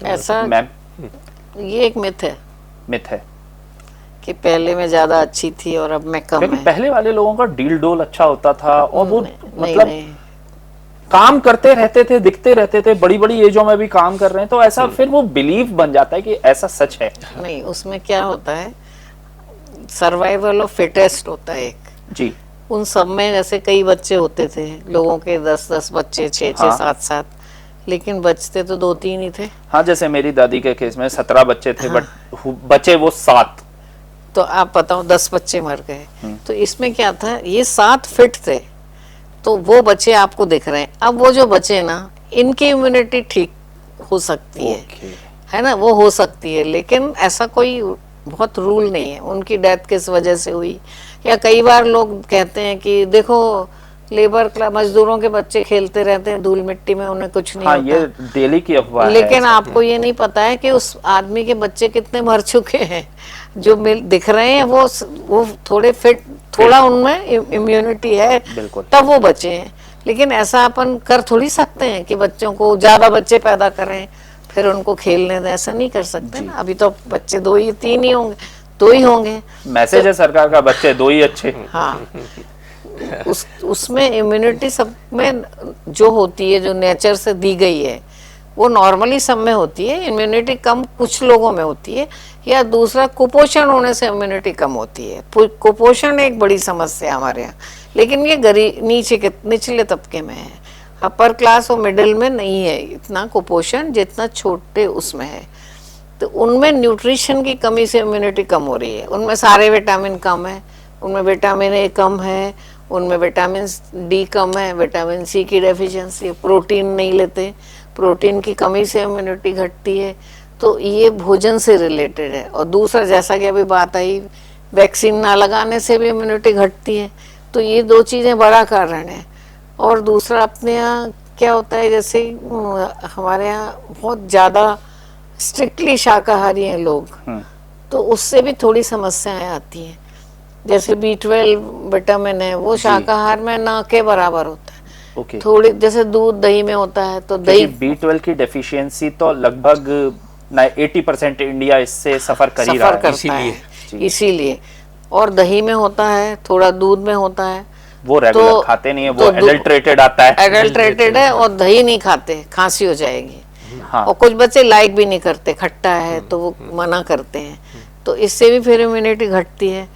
ऐसा मैम, ये एक मिथ है कि पहले में ज्यादा अच्छी थी और अब में कम है। पहले वाले लोगों का डील डोल अच्छा होता था और वो मतलब नहीं। काम करते रहते थे, दिखते रहते थे, बड़ी बड़ी एजों में भी काम कर रहे हैं, तो ऐसा फिर वो बिलीव बन जाता है कि ऐसा सच है। नहीं, उसमें क्या होता है, सर्वाइवल ऑफ फिटेस्ट होता है एक जी। उन सब में जैसे कई बच्चे होते थे, लोगों के 10-10 बच्चे, 6-6, 7-7, लेकिन बचते तो 2-3 ही थे। हाँ, जैसे मेरी दादी के केस में 17 बच्चे थे, बट बचे वो 7। तो आप बताओ 10 बच्चे मर गए। तो इसमें क्या था, ये 7 फिट थे, तो वो बच्चे आपको दिख रहे हैं। अब वो जो बचे ना, इनकी इम्यूनिटी ठीक हो सकती है ना, वो हो सकती है, लेकिन ऐसा कोई बहुत रूल नहीं है। उनकी डेथ किस वजह से हुई, या कई बार लोग कहते हैं कि देखो लेबर क्लास मजदूरों के बच्चे खेलते रहते हैं धूल मिट्टी में, उन्हें कुछ नहीं होता। ये डेली की अफवाह है। लेकिन आपको ये नहीं पता है कि उस आदमी के बच्चे कितने मर चुके हैं। जो दिख रहे हैं वो थोड़े फिट, थोड़ा उनमें इम्यूनिटी है, तब वो बचे हैं। लेकिन ऐसा अपन कर थोड़ी सकते हैं कि बच्चों को ज्यादा बच्चे पैदा करें फिर उनको खेलने दें, ऐसा नहीं कर सकते ना। अभी तो बच्चे 2 ही 3 ही होंगे, 2 ही होंगे। मैसेज है सरकार का, बच्चे 2 ही अच्छे। हाँ, उसमें इम्यूनिटी सब में जो होती है, जो नेचर से दी गई है, वो नॉर्मली सब में होती है। इम्यूनिटी कम कुछ लोगों में होती है, या दूसरा कुपोषण होने से इम्यूनिटी कम होती है। कुपोषण एक बड़ी समस्या हमारे यहाँ, लेकिन ये गरीब नीचे के निचले तबके में है, अपर क्लास और मिडिल में नहीं है इतना कुपोषण जितना छोटे उसमें है। तो उनमें न्यूट्रिशन की कमी से इम्यूनिटी कम हो रही है, उनमें सारे विटामिन कम है, उनमें विटामिन ए कम है, उनमें विटामिन डी कम है, विटामिन सी की डेफिशिएंसी, प्रोटीन नहीं लेते, प्रोटीन की कमी से इम्यूनिटी घटती है। तो ये भोजन से रिलेटेड है। और दूसरा, जैसा कि अभी बात आई, वैक्सीन ना लगाने से भी इम्यूनिटी घटती है। तो ये दो चीज़ें बड़ा कारण है। और दूसरा, अपने यहाँ क्या होता है, जैसे हमारे यहाँ बहुत ज़्यादा स्ट्रिक्टली शाकाहारी हैं लोग, तो उससे भी थोड़ी समस्याएं आती हैं। जैसे B12 विटामिन है, वो शाकाहार में ना के बराबर होता है। ओके। थोड़ी जैसे दूध दही में होता है, तो दही B12 की डेफिशिएंसी तो लगभग 80% इंडिया इससे सफर कर ही रहा सफर है। करता है, इसीलिए। और दही में होता है, थोड़ा दूध में होता है, वो रेगुलर खाते नहीं है, वो एडल्ट्रेटेड आता है। एडल्ट्रेटेड है, और दही नहीं खाते, खांसी हो जाएगी। हाँ। और कुछ बच्चे लाइक भी नहीं करते, खट्टा है तो वो मना करते हैं, तो इससे भी फिर इम्यूनिटी घटती है।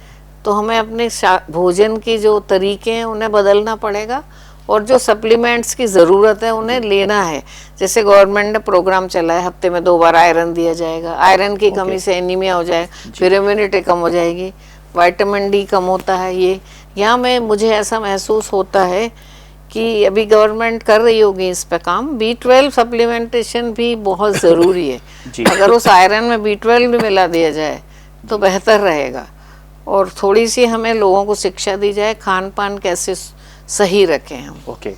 तो हमें अपने भोजन की जो तरीके हैं उन्हें बदलना पड़ेगा, और जो सप्लीमेंट्स की ज़रूरत है उन्हें लेना है। जैसे गवर्नमेंट ने प्रोग्राम चला है, हफ्ते में 2 बार आयरन दिया जाएगा, आयरन की कमी से एनीमिया हो जाए, फिर इम्यूनिटी कम हो जाएगी। विटामिन डी कम होता है, ये यहाँ में मुझे ऐसा महसूस होता है कि अभी गवर्नमेंट कर रही होगी इस पे काम। B12 सप्लीमेंटेशन भी बहुत ज़रूरी है। अगर उस आयरन में B12 भी मिला दिया जाए तो बेहतर रहेगा। और थोड़ी सी हमें लोगों को शिक्षा दी जाए, खान पान कैसे सही रखें हम। ओके।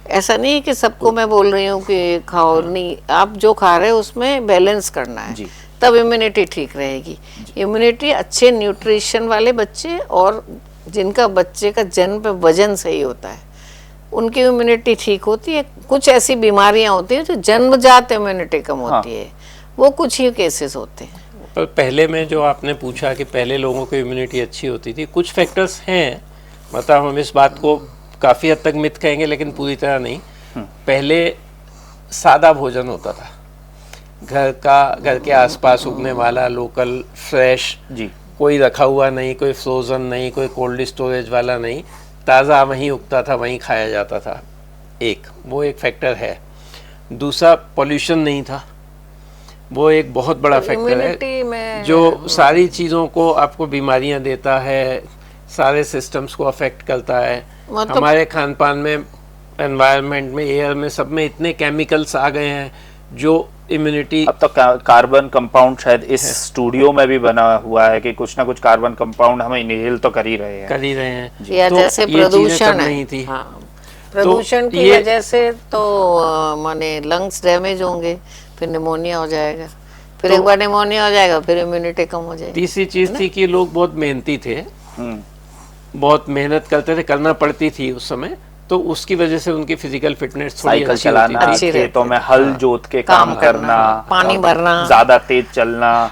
ऐसा नहीं है कि सबको मैं बोल रही हूँ कि खाओ, नहीं, आप जो खा रहे हो उसमें बैलेंस करना है, तब इम्यूनिटी ठीक रहेगी। इम्यूनिटी अच्छे न्यूट्रिशन वाले बच्चे और जिनका बच्चे का जन्म पे वजन सही होता है, उनकी इम्यूनिटी ठीक होती है। कुछ ऐसी बीमारियां होती हैं जो जन्मजात इम्यूनिटी कम होती है, वो कुछ ही केसेस होते हैं। पर पहले में जो आपने पूछा कि पहले लोगों की इम्यूनिटी अच्छी होती थी, कुछ फैक्टर्स हैं, मतलब हम इस बात को काफ़ी हद तक मिथ कहेंगे लेकिन पूरी तरह नहीं। पहले सादा भोजन होता था, घर के आसपास उगने वाला, लोकल, फ्रेश, कोई रखा हुआ नहीं, कोई फ्रोज़न नहीं, कोई कोल्ड स्टोरेज वाला नहीं, ताज़ा वहीं उगता था, वहीं खाया जाता था। वो एक फैक्टर है। दूसरा, पॉल्यूशन नहीं था, वो एक बहुत बड़ा फैक्टर है जो सारी चीज़ों को आपको बीमारियां देता है, सारे सिस्टम्स को अफेक्ट करता है। मतलब हमारे खान पान में, एनवायरनमेंट में, एयर में, सब में इतने केमिकल्स आ गए हैं जो इम्यूनिटी। अब तो कार्बन कंपाउंड शायद इस स्टूडियो में भी बना हुआ है कि कुछ ना कुछ कार्बन कंपाउंड हम इनहेल तो कर ही रहे हैं। या तो जैसे प्रदूषण नहीं थी। प्रदूषण की वजह से तो माने लंग्स डैमेज होंगे, फिर निमोनिया हो जाएगा, फिर एक बार निमोनिया हो जाएगा, फिर इम्यूनिटी कम हो जाएगी। तीसरी चीज थी कि लोग बहुत मेहनती थे, बहुत मेहनत करते थे, करना पड़ती थी उस समय, तो उसकी वजह से उनकी फिजिकल फिटनेस थोड़ी साइकिल चलाना, खेतों में हल जोत के काम करना, पानी भरना, ज्यादा तेज चलना,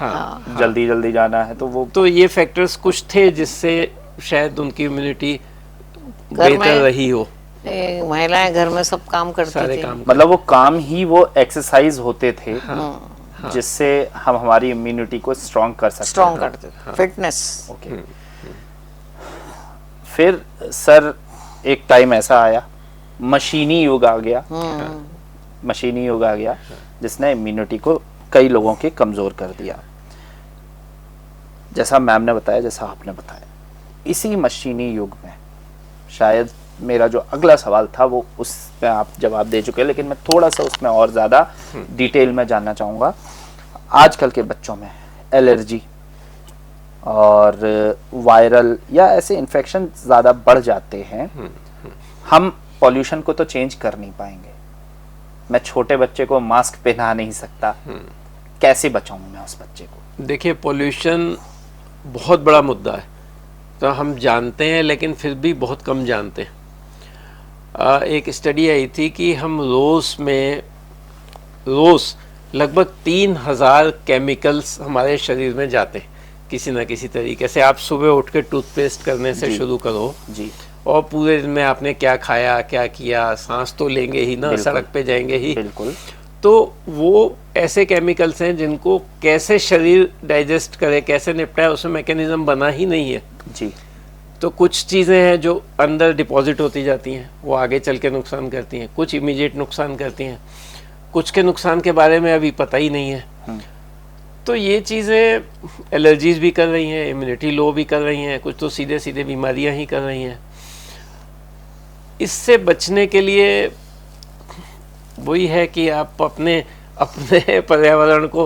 जल्दी जल्दी जाना है, तो ये फैक्टर्स कुछ थे जिससे शायद उनकी इम्यूनिटी बेहतर रही हो। महिलाएं घर में सब काम करती थी, मतलब वो काम ही वो एक्सरसाइज होते थे, जिससे हम हमारी इम्यूनिटी को स्ट्रॉन्ग करते थे। फिटनेस। ओके। फिर सर एक टाइम ऐसा आया, मशीनी युग आ गया, जिसने इम्यूनिटी को कई लोगों के कमजोर कर दिया। जैसा मैम ने बताया, जैसा आपने बताया, इसी मशीनी युग में शायद मेरा जो अगला सवाल था वो उसमें आप जवाब दे चुके हैं, लेकिन मैं थोड़ा सा उसमें और ज़्यादा डिटेल में जानना चाहूँगा। आजकल के बच्चों में एलर्जी और वायरल या ऐसे इन्फेक्शन ज़्यादा बढ़ जाते हैं। हम पॉल्यूशन को तो चेंज कर नहीं पाएंगे, मैं छोटे बच्चे को मास्क पहना नहीं सकता, कैसे बचाऊँ मैं उस बच्चे को? देखिए, पॉल्यूशन बहुत बड़ा मुद्दा है, तो हम जानते हैं लेकिन फिर भी बहुत कम जानते हैं। एक स्टडी आई थी कि हम रोज़ लगभग 3000 केमिकल्स हमारे शरीर में जाते हैं किसी ना किसी तरीके से। आप सुबह उठ के टूथपेस्ट करने से शुरू करो जी, और पूरे दिन में आपने क्या खाया, क्या किया, सांस तो लेंगे ही ना, सड़क पे जाएंगे ही, बिल्कुल। तो वो ऐसे केमिकल्स हैं जिनको कैसे शरीर डाइजेस्ट करे, कैसे निपटाए, उसमें मैकेनिज्म बना ही नहीं है जी। तो कुछ चीज़ें हैं जो अंदर डिपॉजिट होती जाती हैं, वो आगे चल के नुकसान करती हैं, कुछ इमीडिएट नुकसान करती हैं, कुछ के नुकसान के बारे में अभी पता ही नहीं है। तो ये चीज़ें एलर्जीज भी कर रही हैं, इम्यूनिटी लो भी कर रही हैं, कुछ तो सीधे सीधे बीमारियां ही कर रही हैं। इससे बचने के लिए वही है कि आप अपने अपने पर्यावरण को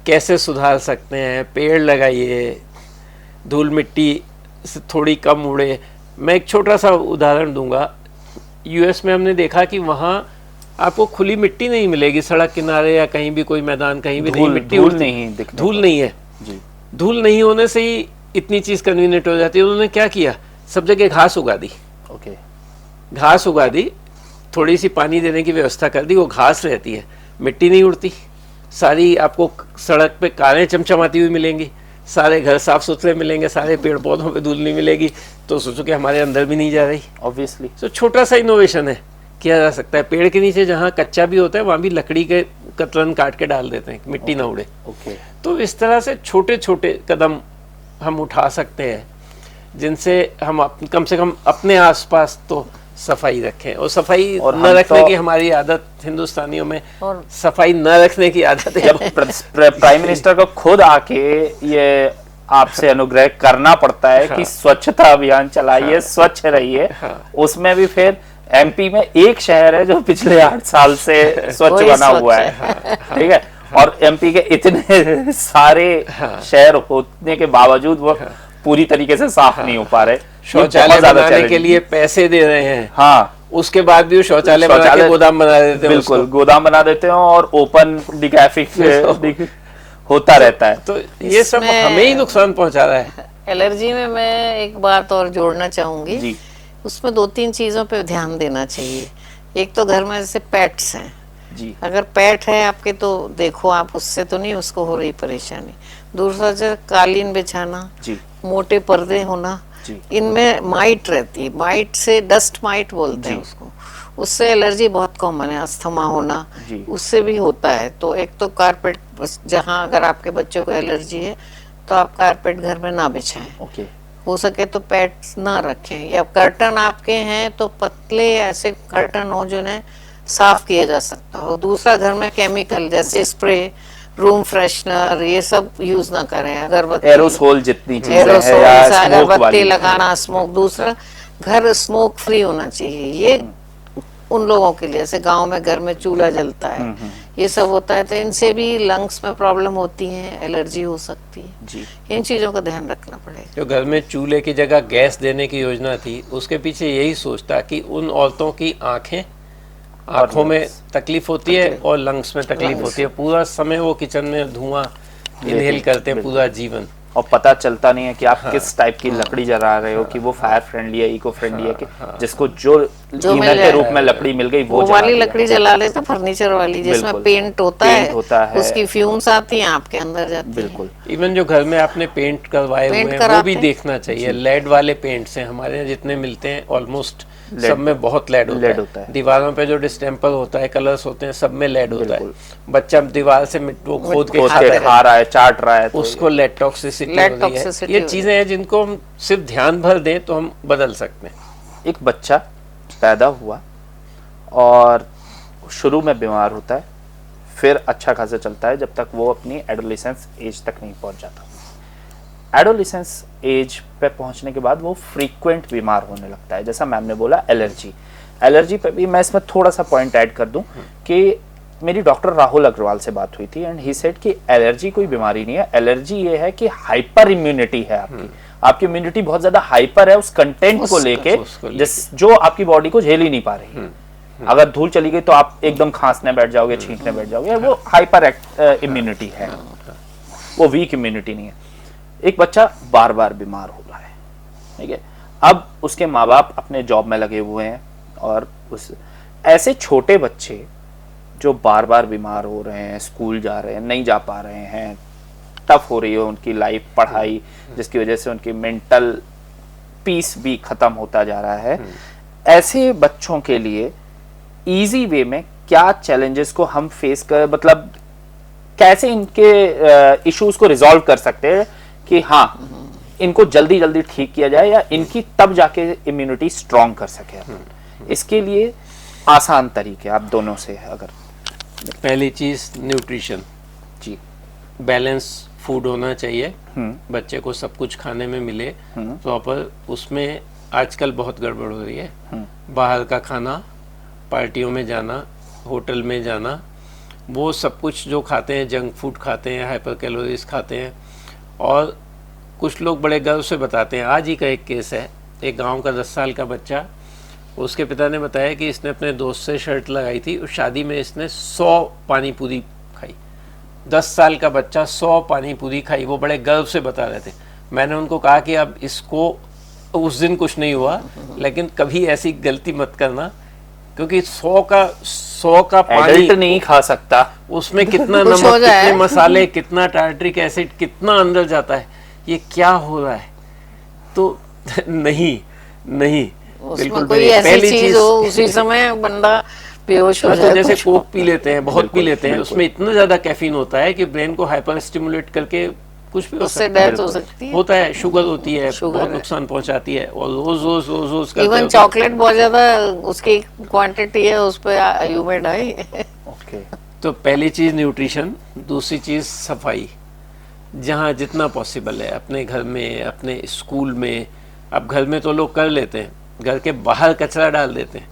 कैसे सुधार सकते हैं। पेड़ लगाइए, धूल मिट्टी से थोड़ी कम उड़े। मैं एक छोटा सा उदाहरण दूंगा। यूएस में हमने देखा कि वहाँ आपको खुली मिट्टी नहीं मिलेगी सड़क किनारे या कहीं भी, कोई मैदान कहीं भी नहीं, मिट्टी धूल नहीं दिखने धूल नहीं है जी। धूल नहीं होने से ही इतनी चीज़ कन्वीनियंट हो जाती है। उन्होंने क्या किया, सब जगह घास उगा दी। ओके, घास उगा दी, थोड़ी सी पानी देने की व्यवस्था कर दी, वो घास रहती है, मिट्टी नहीं उड़ती। सारी आपको सड़क पे कारें चमचमाती हुई मिलेंगी, सारे घर साफ सुथरे मिलेंगे, सारे पेड़ पौधों पे धूल नहीं मिलेगी। तो सोचो कि हमारे अंदर भी नहीं जा रही। ऑब्वियसली। तो छोटा सा इनोवेशन है, किया जा सकता है। पेड़ के नीचे जहाँ कच्चा भी होता है वहाँ भी लकड़ी के कतरन काट के डाल देते हैं, मिट्टी ना उड़े। ओके, तो इस तरह से छोटे छोटे कदम हम उठा सकते हैं, जिनसे हम कम से कम अपने आसपास तो सफाई रखें। और सफाई और न रखने की हमारी आदत हिंदुस्तानियों में, और सफाई न रखने की आदत है। जब प्राइम मिनिस्टर को खुद आके ये आपसे अनुग्रह करना पड़ता है कि स्वच्छता अभियान चलाइए, स्वच्छ रहिए, उसमें भी फिर एमपी में एक शहर है जो पिछले 8 साल से स्वच्छ बना हुआ है, ठीक है, और एमपी के इतने सारे शहर होने के बावजूद वो पूरी तरीके से साफ नहीं हो पा रहे। शौचालय बनाने के लिए पैसे दे रहे हैं, हाँ, उसके बाद भी वो शौचालय बना के गोदाम बना देते हैं। बिल्कुल, गोदाम बना देते हैं और ओपन डिगैफिक होता रहता है। तो ये सब हमें ही नुकसान पहुंचा रहा है। एलर्जी में मैं एक बात और जोड़ना चाहूंगी जी। उसमें 2-3 चीजों पे ध्यान देना चाहिए। एक तो घर में जैसे पेट्स हैं जी, अगर पेट है आपके तो देखो आप उससे तो नहीं उसको हो रही परेशानी। दूसरा जो कालीन बिछाना जी, मोटे पर्दे होना, जी। इनमें माइट रहती है, माइट से डस्ट माइट बोलते हैं उसको, उससे एलर्जी बहुत कॉमन है। अस्थमा होना जी। उससे भी होता है। तो एक तो कारपेट, जहाँ अगर आपके बच्चों को एलर्जी है तो आप कारपेट घर में ना बिछाएं, ओके, हो सके तो पेट्स ना रखें। या कर्टन आपके हैं तो पतले ऐसे कर्टन हो जिन्हें साफ किया जा सकता हो। दूसरा, घर में केमिकल जैसे स्प्रे, रूम फ्रेशनर, ये सब यूज ना करें। अगरबत्ती, एरोसोल जितनी चीजें हैं एरोसोल या से स्मोक अगरबत्ती वाली लगाना, स्मोक। दूसरा, घर स्मोक फ्री होना चाहिए। ये उन लोगों के लिए जैसे गांव में घर में चूल्हा जलता है, ये सब होता है, तो इनसे भी लंग्स में प्रॉब्लम होती है, एलर्जी हो सकती है जी। इन चीजों का ध्यान रखना पड़ेगा। जो घर में चूल्हे की जगह गैस देने की योजना थी, उसके पीछे यही सोच था कि उन औरतों की आंखों में तकलीफ होती है और लंग्स में तकलीफ होती है। पूरा समय वो किचन में धुआं इनहेल करते हैं पूरा जीवन, और पता चलता नहीं है कि आप किस टाइप की लकड़ी जला रहे हो, कि वो फायर फ्रेंडली है, इको फ्रेंडली है, कि जिसको जो ईंधन के रूप में लकड़ी मिल गई वो वाली लकड़ी जला लेते, फर्नीचर वाली जिसमें पेंट होता है, उसकी फ्यूम्स आती हैं आपके अंदर जाती हैं। बिल्कुल। इवन जो घर में आपने पेंट करवाए हुए हैं वो भी देखना चाहिए। लेड वाले पेंट्स हैं हमारे यहाँ जितने मिलते हैं, ऑलमोस्ट सब में बहुत लेड होता है। दीवारों पे जो डिस्टेम्पर होता है, कलर्स होते हैं, सब में लेड होता है। बच्चा दीवार से वो खोद के खा रहा है, चाट रहा है, तो उसको लेड टॉक्सिसिटी हो रही है। ये चीजें हैं जिनको हम सिर्फ ध्यान भर दें तो हम बदल सकते हैं। एक बच्चा पैदा हुआ और शुरू में बीमार होता है, फिर अच्छा खासा चलता है जब तक वो अपनी एडोलेसेंस एज तक नहीं पहुंच जाता। एडोलेसेंस एज पे पहुंचने के बाद वो फ्रीक्वेंट बीमार होने लगता है। जैसा मैम ने बोला एलर्जी पे भी मैं इसमें थोड़ा सा पॉइंट ऐड कर दूं कि मेरी डॉक्टर राहुल अग्रवाल से बात हुई थी एंड ही सेड कि एलर्जी कोई बीमारी नहीं है, एलर्जी ये है कि हाइपर इम्यूनिटी है आपकी इम्यूनिटी बहुत ज्यादा हाइपर है उस कंटेंट को लेके जो आपकी बॉडी को झेल ही नहीं पा रही। अगर धूल चली गई तो आप एकदम खांसने बैठ जाओगे, छींकने बैठ जाओगे, वो हाइपर इम्यूनिटी है, वो वीक इम्यूनिटी नहीं है। एक बच्चा बार बार बीमार हो रहा है, ठीक है, अब उसके माँ बाप अपने जॉब में लगे हुए हैं और उस ऐसे छोटे बच्चे जो बार बार बीमार हो रहे हैं, स्कूल जा रहे हैं, नहीं जा पा रहे हैं, टफ हो रही है उनकी लाइफ, पढ़ाई, जिसकी वजह से उनकी मेंटल पीस भी खत्म होता जा रहा है। ऐसे बच्चों के लिए इजी वे में क्या चैलेंजेस को हम फेस कर, मतलब कैसे इनके इश्यूज को रिजॉल्व कर सकते हैं कि हाँ इनको जल्दी जल्दी ठीक किया जाए या इनकी तब जाके इम्यूनिटी स्ट्रांग कर सके अपन। इसके लिए आसान तरीके आप दोनों से अगर। पहली चीज न्यूट्रिशन जी, बैलेंस फूड होना चाहिए, बच्चे को सब कुछ खाने में मिले प्रॉपर। उसमें आजकल बहुत गड़बड़ हो रही है, बाहर का खाना, पार्टियों में जाना, होटल में जाना, वो सब कुछ जो खाते हैं जंक फूड खाते हैं, हाइपर कैलोरीज खाते हैं। और कुछ लोग बड़े गर्व से बताते हैं, आज ही का एक केस है, एक गांव का 10 साल का बच्चा, उसके पिता ने बताया कि इसने अपने दोस्त से शर्त लगाई थी, उस शादी में इसने 100 पानी पूरी खाई। 10 साल का बच्चा 100 पानी पूरी खाई, वो बड़े गर्व से बता रहे थे। मैंने उनको कहा कि अब इसको, उस दिन कुछ नहीं हुआ, लेकिन कभी ऐसी गलती मत करना, क्योंकि 100 का पानी एडल्ट नहीं खा सकता, उसमें कितना कुछ नमक, हो जाए। कितने मसाले, कितना टार्ट्रिक एसिड, कितना अंदर जाता है, ये क्या हो रहा है। तो नहीं उसमें बिल्कुल कोई नहीं। ऐसी पहली चीज चीज हो उसी समय बंदा बेहोश हो तो जाए। जैसे कुछ कोक पी लेते हैं, बहुत पी लेते हैं, बिल्कुल। उसमें इतना ज्यादा कैफीन होता है कि ब्रेन को हाइपर स्टिमुलेट करके कुछ भी हो उससे सकता है। डेथ हो सकती है। होता है, शुगर होती है, शुगर बहुत है। नुकसान पहुंचाती है, और रोज रोज रोज रोज करते इवन हो तो- चॉकलेट बहुत ज्यादा उसकी क्वांटिटी है, उस पे ह्यूमिड है। ओके, तो पहली चीज न्यूट्रिशन, दूसरी चीज सफाई, जहाँ जितना पॉसिबल है अपने घर में, अपने स्कूल में। अब घर में तो लोग कर लेते हैं, घर के बाहर कचरा डाल देते हैं,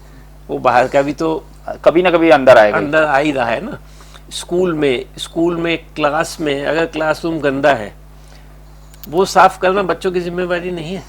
वो बाहर का भी तो कभी ना कभी अंदर आएगा। अंदर आ ही रहा है ना। स्कूल में क्लास में अगर क्लासरूम गंदा है, वो साफ करना बच्चों की जिम्मेवारी नहीं है,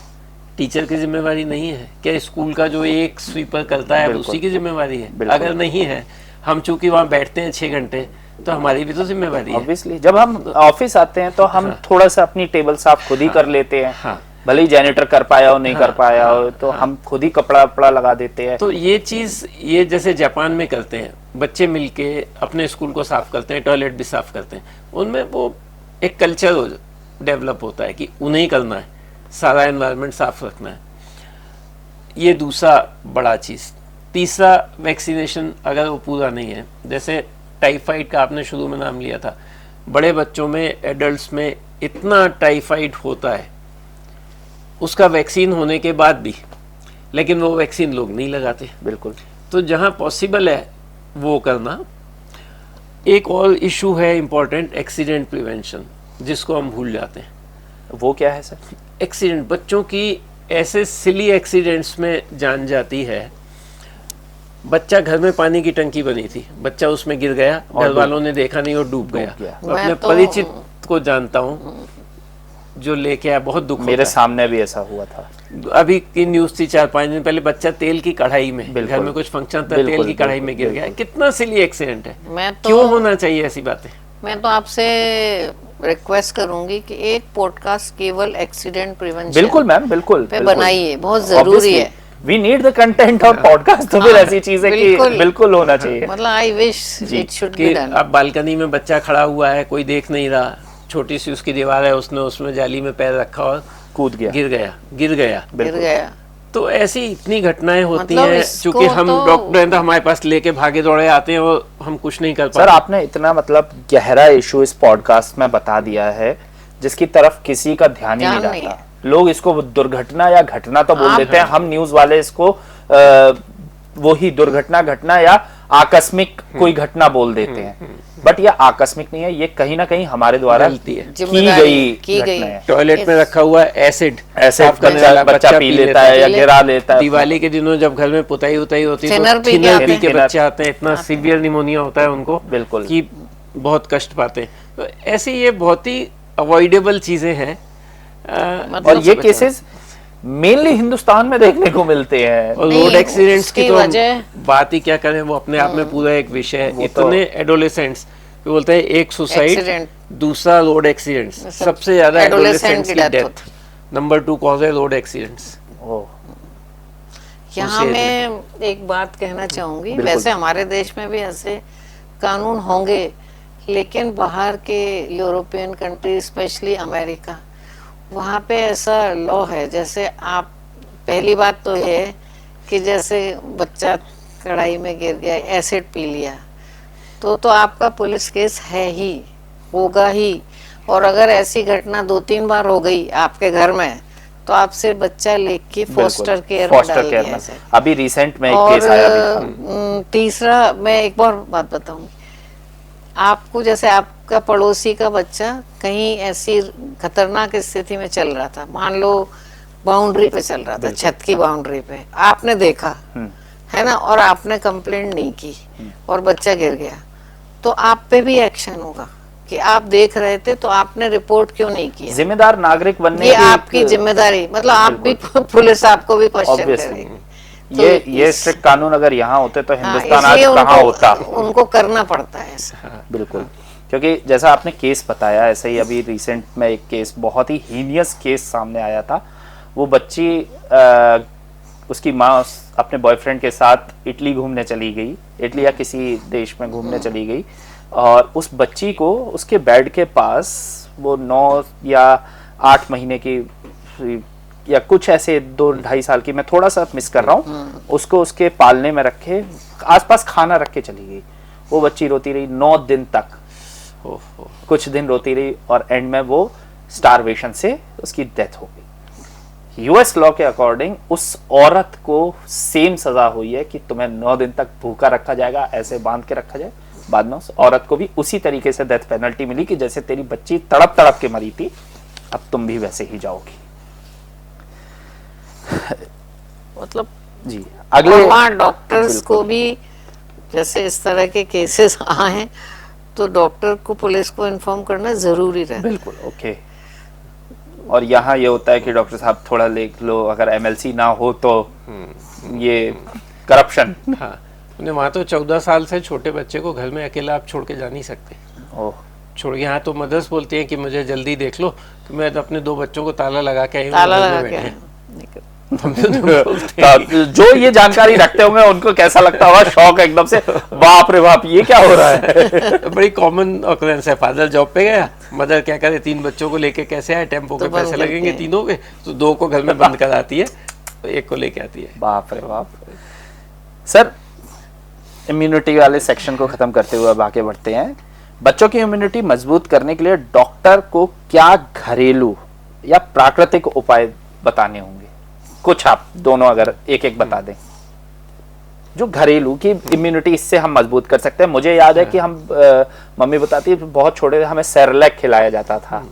टीचर की जिम्मेवारी नहीं है। क्या स्कूल का जो एक स्वीपर करता है बिल्कुल। उसी की जिम्मेवारी है? बिल्कुल। अगर नहीं है, हम चूंकि वहाँ बैठते हैं 6 घंटे, तो हमारी भी तो जिम्मेवारी है। ऑब्वियसली जब हम ऑफिस आते हैं तो हम थोड़ा सा अपनी टेबल साफ खुद ही कर लेते हैं। हाँ। भले ही जैनिटर कर पाया हो नहीं कर पाया हो, तो हम खुद ही कपड़ा वपड़ा लगा देते हैं। तो ये चीज, ये जैसे जापान में करते हैं, बच्चे मिलके अपने स्कूल को साफ करते हैं, टॉयलेट भी साफ करते हैं, उनमें वो एक कल्चर डेवलप होता है कि उन्हें ही करना है, सारा एनवायरनमेंट साफ रखना है। ये दूसरा बड़ा चीज। तीसरा, वैक्सीनेशन अगर वो पूरा नहीं है, जैसे टाइफाइड का आपने शुरू में नाम लिया था, बड़े बच्चों में, एडल्ट्स में इतना टाइफाइड होता है, उसका वैक्सीन होने के बाद भी, लेकिन वो वैक्सीन लोग नहीं लगाते। बिल्कुल। तो जहाँ पॉसिबल है वो करना। एक और इशू है इम्पोर्टेंट, एक्सीडेंट प्रिवेंशन, जिसको हम भूल जाते हैं। वो क्या है सर? एक्सीडेंट, बच्चों की ऐसे सिली एक्सीडेंट्स में जान जाती है। बच्चा, घर में पानी की टंकी बनी थी, बच्चा उसमें गिर गया, घर वालों ने देखा नहीं और डूब गया। मैं अपने परिचित को जानता हूँ जो लेके आया, बहुत दुख होता मेरे है। सामने भी ऐसा हुआ था। अभी की न्यूज थी 4-5 दिन पहले, बच्चा तेल की कढ़ाई में, घर में कुछ फंक्शन था, तेल बिल्कुल, की कढ़ाई में गिर गया। कितना सिली एक्सीडेंट है। मैं तो क्यों होना चाहिए ऐसी बातें? मैं तो आपसे रिक्वेस्ट करूंगी कि एक पॉडकास्ट केवल एक्सीडेंट प्रिवेंशन बिल्कुल मैम, बिल्कुल पे बनाइए, बहुत जरूरी है। वी नीड द कंटेंट और पॉडकास्ट तो फिर ऐसी चीज है कि बिल्कुल। बिल्कुल होना चाहिए। मतलब I wish it should be कि डन। अब बालकनी में बच्चा खड़ा हुआ है, कोई देख नहीं रहा, छोटी सी उसकी दीवार है, उसने उसमें जाली में पैर रखा और कूद गया। गिर गया। गिर गया। तो ऐसी इतनी घटनाएं होती मतलब हैं, इसको चूंकि हम तो- डॉक्टर हैं तो हमारे पास लेके भागे दौड़े आते हैं और हम कुछ नहीं कर सर पाते। आपने इतना मतलब गहरा इशू इस पॉडकास्ट में बता दिया है जिसकी तरफ किसी का ध्यान ही नहीं ध्यान नहीं जाता। लोग इसको दुर्घटना या घटना तो बोल देते हैं, हम न्यूज वाले इसको वही दुर्घटना घटना या आकस्मिक कोई घटना बोल देते हैं, बट ये आकस्मिक नहीं है, ये कहीं ना कहीं हमारे द्वारा गलती है। की जिम्मेदारी गई की गई। घटना है। टॉयलेट में रखा हुआ एसिड साफ करने वाला बच्चा पी लेता है या गिरा लेता है। दिवाली के दिनों जब घर में पुताई उताई होती है थिनर तो पी के थिनर आते पी हैं। के बच्चे आते हैं, इतना सीवियर निमोनिया होता है उनको बिल्कुल। कि बहुत कष्ट पाते हैं। तो ऐसी ये बहुत ही अवॉइडेबल चीजें हैं। और ये केसेस मेनली हिंदुस्तान में देखने को मिलते हैं। और नहीं, रोड एक्सीडेंट्स की उसकी तो वजह- बात ही क्या करें, वो अपने आप में पूरा एक विषय है। वो तो- इतने एडोलेसेंट्स, बोलते हैं एक सुसाइड, एक्सीडेंट। दूसरा रोड एक्सीडेंट्स, सबसे ज्यादा adolescent एडोलेसेंट्स की की death डेथ। नंबर 2 कॉज है रोड एक्सीडेंट्स। ओह, यहाँ उसे- मैं एक बात कहना चाहूंगी, बिल्कुल। वैसे हमारे देश में भी ऐसे कानून होंगे, लेकिन बाहर के यूरोपियन कंट्री, स्पेशली अमेरिका, वहाँ पे ऐसा लॉ है। जैसे आप, पहली बात तो ये है कि जैसे बच्चा कढ़ाई में गिर गया, एसिड पी लिया, तो आपका पुलिस केस है ही, होगा ही। और अगर ऐसी घटना 2-3 बार हो गई आपके घर में तो आपसे बच्चा लेके फोस्टर केयर में डाल दिया जाए। अभी रिसेंट में एक और केस आया भी था। तीसरा मैं एक और बात बताऊंगी आपको, जैसे आपका पड़ोसी का बच्चा कहीं ऐसी खतरनाक स्थिति में चल रहा था, मान लो बाउंड्री पे चल रहा था, छत की बाउंड्री पे, आपने देखा है ना, और आपने कंप्लेंट नहीं की और बच्चा गिर गया, तो आप पे भी एक्शन होगा कि आप देख रहे थे तो आपने रिपोर्ट क्यों नहीं किया। जिम्मेदार नागरिक बनने ये आपकी जिम्मेदारी, मतलब आप भी, पुलिस आपको भी क्वेश्चन करेगी। ये स्ट्रिक्ट कानून अगर यहाँ होते तो हिंदुस्तान आज इसलिए कहाँ होता। उनको करना पड़ता है ऐसा। बिल्कुल, क्योंकि जैसा आपने केस बताया, ऐसे ही अभी रिसेंट में एक केस, बहुत ही हीनियस केस सामने आया था। वो बच्ची उसकी माँ अपने बॉयफ्रेंड के साथ इटली घूमने चली गई, इटली या किसी देश में घूमने चली गई, और उस बच्ची को उसके बेड के पास वो 9 या 8 महीने की या कुछ ऐसे 2-2.5 साल की, मैं थोड़ा सा मिस कर रहा हूँ, उसको उसके पालने में रखे, आसपास खाना रख के चली गई। वो बच्ची रोती रही 9 दिन तक, कुछ दिन रोती रही, और एंड में वो स्टारवेशन से उसकी डेथ हो गई। यूएस लॉ के अकॉर्डिंग उस औरत को सेम सजा हुई है कि तुम्हें 9 दिन तक भूखा रखा जाएगा, ऐसे बांध के रखा जाए। बाद में उस औरत को भी उसी तरीके से डेथ पेनल्टी मिली कि जैसे तेरी बच्ची तड़प तड़प के मरी थी, अब तुम भी वैसे ही जाओगी। मतलब जी, अगले डॉक्टर्स को भी जैसे इस तरह के केसेस आए तो डॉक्टर को, पुलिस को इन्फॉर्म करना जरूरी रहता है। बिल्कुल, ओके। और यहाँ ये होता है कि डॉक्टर साहब थोड़ा देख लो, अगर एमएलसी ना हो तो ये करप्शन। हाँ, वहाँ तो 14 साल से छोटे बच्चे को घर में अकेला आप छोड़ के जा नहीं सकते। ओह, छोड़, यहाँ तो मदर्स बोलती हैं कि मुझे जल्दी देख लो, कि मैं तो अपने 2 बच्चों को ताला लगा के आई हूँ, ताला घर में लगा बैठे। के जो ये जानकारी रखते होंगे उनको कैसा लगता होगा, शौक एकदम से, बाप रे बाप ये क्या हो रहा है। बड़ी कॉमन ऑकरेंस है। फादर जॉब पे गया, मदर क्या करे, 3 बच्चों को लेके कैसे आए, टेम्पो के पैसे लगेंगे तीनों के, तो 2 को घर में बंद कराती है, तो 1 को लेके आती है। बाप रे बाप। सर, इम्यूनिटी वाले सेक्शन को खत्म करते हुए अब आगे बढ़ते हैं। बच्चों की इम्यूनिटी मजबूत करने के लिए डॉक्टर को क्या घरेलू या प्राकृतिक उपाय बताने होंगे? कुछ आप दोनों अगर एक एक बता दें, जो घरेलू की इम्यूनिटी, इससे हम मजबूत कर सकते हैं। मुझे याद है कि हम मम्मी बताती है बहुत छोटे थे, हमें सेरेलैक खिलाया जाता था।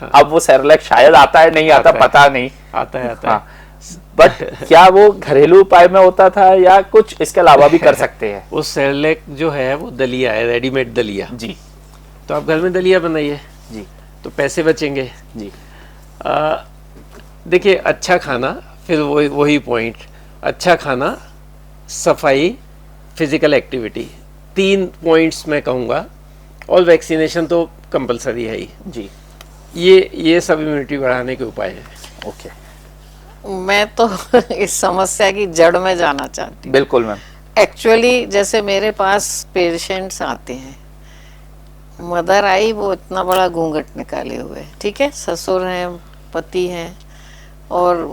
अब वो सेरेलैक शायद आता है, नहीं आता, पता नहीं। आता है। बट क्या वो घरेलू उपाय में होता था या कुछ इसके अलावा भी कर सकते हैं? वो सेरेलैक जो है वो दलिया है, रेडीमेड दलिया जी। तो आप घर में दलिया बनाइए जी, तो पैसे बचेंगे जी। देखिए, अच्छा खाना, फिर वही पॉइंट, अच्छा खाना, सफाई, फिजिकल एक्टिविटी, 3 पॉइंट्स मैं कहूँगा, और वैक्सीनेशन तो कंपलसरी है ही जी। ये सब इम्यूनिटी बढ़ाने के उपाय हैं। ओके, मैं तो इस समस्या की जड़ में जाना चाहती हूँ। बिल्कुल मैम। एक्चुअली जैसे मेरे पास पेशेंट्स आते हैं, मदर आई, वो इतना बड़ा घूंघट निकाले हुए, ठीक है, ससुर हैं, पति हैं, और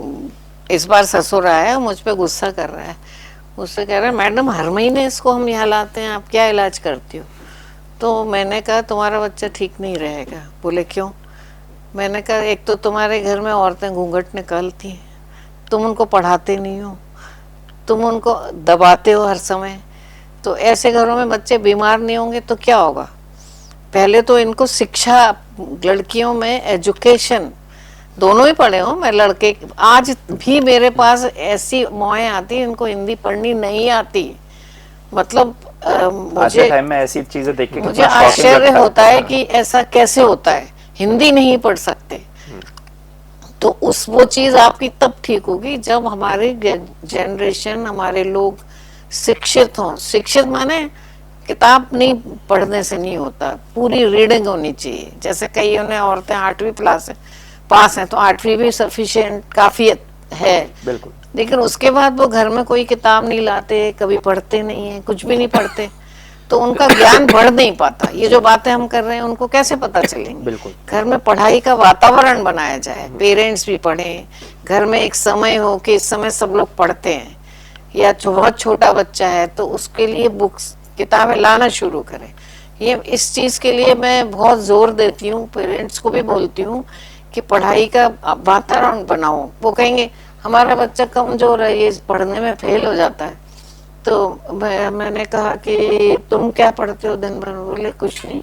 इस बार ससुर आया, मुझ पे गुस्सा कर रहा है, मुझसे कह रहा है मैडम हर महीने इसको हम यहाँ लाते हैं, आप क्या इलाज करती हो? तो मैंने कहा तुम्हारा बच्चा ठीक नहीं रहेगा। बोले क्यों? मैंने कहा एक तो तुम्हारे घर में औरतें घूंघट निकालती हैं, तुम उनको पढ़ाते नहीं हो, तुम उनको दबाते हो हर समय, तो ऐसे घरों में बच्चे बीमार नहीं होंगे तो क्या होगा? पहले तो इनको शिक्षा, लड़कियों में एजुकेशन, दोनों ही पढ़े हो, मैं लड़के, आज भी मेरे पास ऐसी मौएं आती हैं इनको हिंदी पढ़नी नहीं आती, मतलब मुझे टाइम में ऐसी चीजें देख के मुझे आश्चर्य होता है कि ऐसा कैसे होता है, हिंदी नहीं पढ़ सकते। तो वो चीज आपकी तब ठीक होगी जब हमारी जनरेशन, हमारे लोग शिक्षित हों। शिक्षित माने किताब नहीं पढ़ने से नहीं होता, पूरी रीडिंग होनी चाहिए। जैसे कई उन्हें औरतें 8वीं क्लास पास हैं तो 8वीं भी सफिशिएंट, काफी है, बिल्कुल, लेकिन उसके बाद वो घर में कोई किताब नहीं लाते, कभी पढ़ते नहीं है, कुछ भी नहीं पढ़ते, तो उनका ज्ञान बढ़ नहीं पाता। ये जो बातें हम कर रहे हैं उनको कैसे पता चलेंगी? बिल्कुल। घर में पढ़ाई का वातावरण बनाया जाए, पेरेंट्स भी पढ़ें, घर में एक समय हो कि इस समय सब लोग पढ़ते हैं, या बहुत छोटा बच्चा है तो उसके लिए बुक्स, किताबें लाना शुरू करें, ये इस चीज के लिए मैं बहुत जोर देती हूँ, पेरेंट्स को भी बोलती हूँ कि पढ़ाई का वातावरण बनाओ। वो कहेंगे हमारा बच्चा कमजोर है, ये पढ़ने में फेल हो जाता है। तो मैंने कहा कि तुम क्या पढ़ते हो दिन भर? बोले कुछ नहीं।